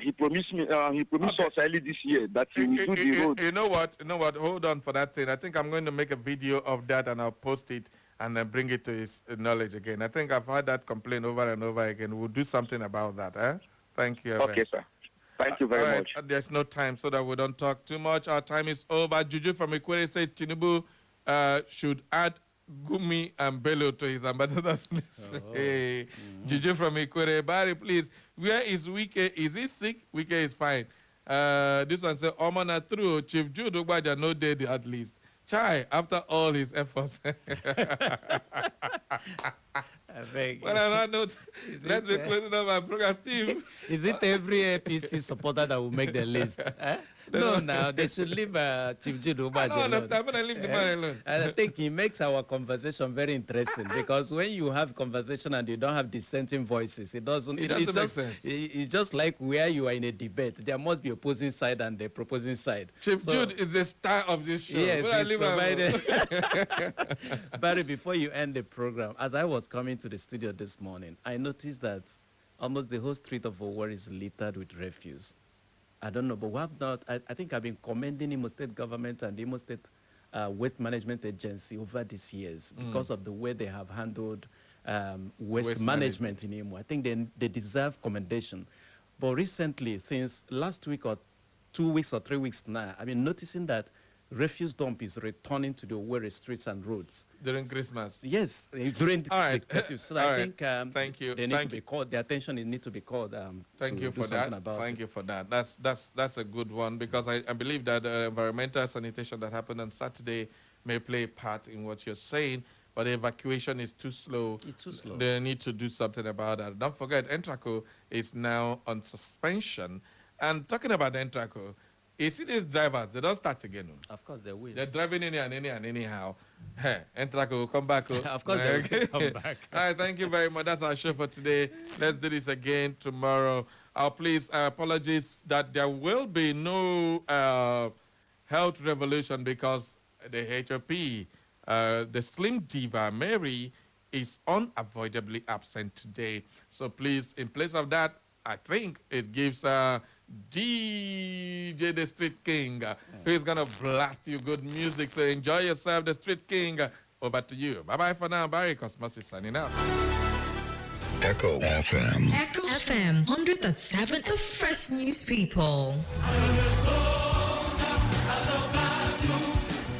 Speaker 20: He promised me. He promised us early this year that he will do the road.
Speaker 1: You know what? Hold on for that thing. I think I'm going to make a video of that and I'll post it and then bring it to his knowledge again. I think I've heard that complaint over and over again. We'll do something about that. Thank you.
Speaker 20: Okay, sir. Thank you very much.
Speaker 1: There's no time so that we don't talk too much. Our time is over. Juju from Ikwere said Tinubu should add Gumi and Bello to his ambassadors list. Hey, Juju from Ikwere. Barry, please. Where is Wike? Is he sick? Wike is fine. This one says, Omana true. Chief Jude Ogbaja no dead at least. Chai, after all his efforts. Well, on that note, let's be closing up our program. Steve.
Speaker 2: Is it every APC supporter that will make the list? No, they should leave Chief Jude Ogbaja alone.
Speaker 1: I don't understand, but I leave the man alone.
Speaker 2: I think he makes our conversation very interesting because when you have conversation and you don't have dissenting voices, it doesn't make sense. It's just like where you are in a debate. There must be opposing side and the proposing side.
Speaker 1: Chief Jude is the star of this show.
Speaker 2: Yes, he's provided. Barry, before you end the program, as I was coming to the studio this morning, I noticed that almost the whole street of Owerri is littered with refuse. I don't know, but we have not. I think I've been commending Imo State government and the Imo State Waste Management Agency over these years because of the way they have handled waste management in Imo. I think they deserve commendation. But recently, since last week or 2 weeks or 3 weeks now, I've been noticing that refuse dump is returning to the Owerri streets and roads.
Speaker 1: During Christmas?
Speaker 2: Yes, during the festive. So I think
Speaker 1: thank you.
Speaker 2: They need to be called, their attention needs to be called
Speaker 1: Thank you for that. Thank you for that. That's a good one because I believe that environmental sanitation that happened on Saturday may play a part in what you're saying, but the evacuation is too slow.
Speaker 2: It's too slow.
Speaker 1: They need to do something about that. Don't forget, Entraco is now on suspension. And talking about Entraco, you see these drivers, they don't start again.
Speaker 2: Of course they will.
Speaker 1: They're driving anyhow. Hey, Entraco will come back.
Speaker 2: Of course they will still come back.
Speaker 1: All right, thank you very much. That's our show for today. Let's do this again tomorrow. Please, apologies that there will be no health revolution because the HOP, the Slim Diva, Mary, is unavoidably absent today. So please, in place of that, I think it gives DJ the Street King, who's going to blast you good music. So enjoy yourself, the Street King. Over to you. Bye-bye for now. Barry Cosmos is signing out.
Speaker 15: Echo FM. Echo FM, 100.7, the fresh news people.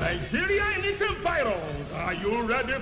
Speaker 12: Nigeria in its environs. Are you ready?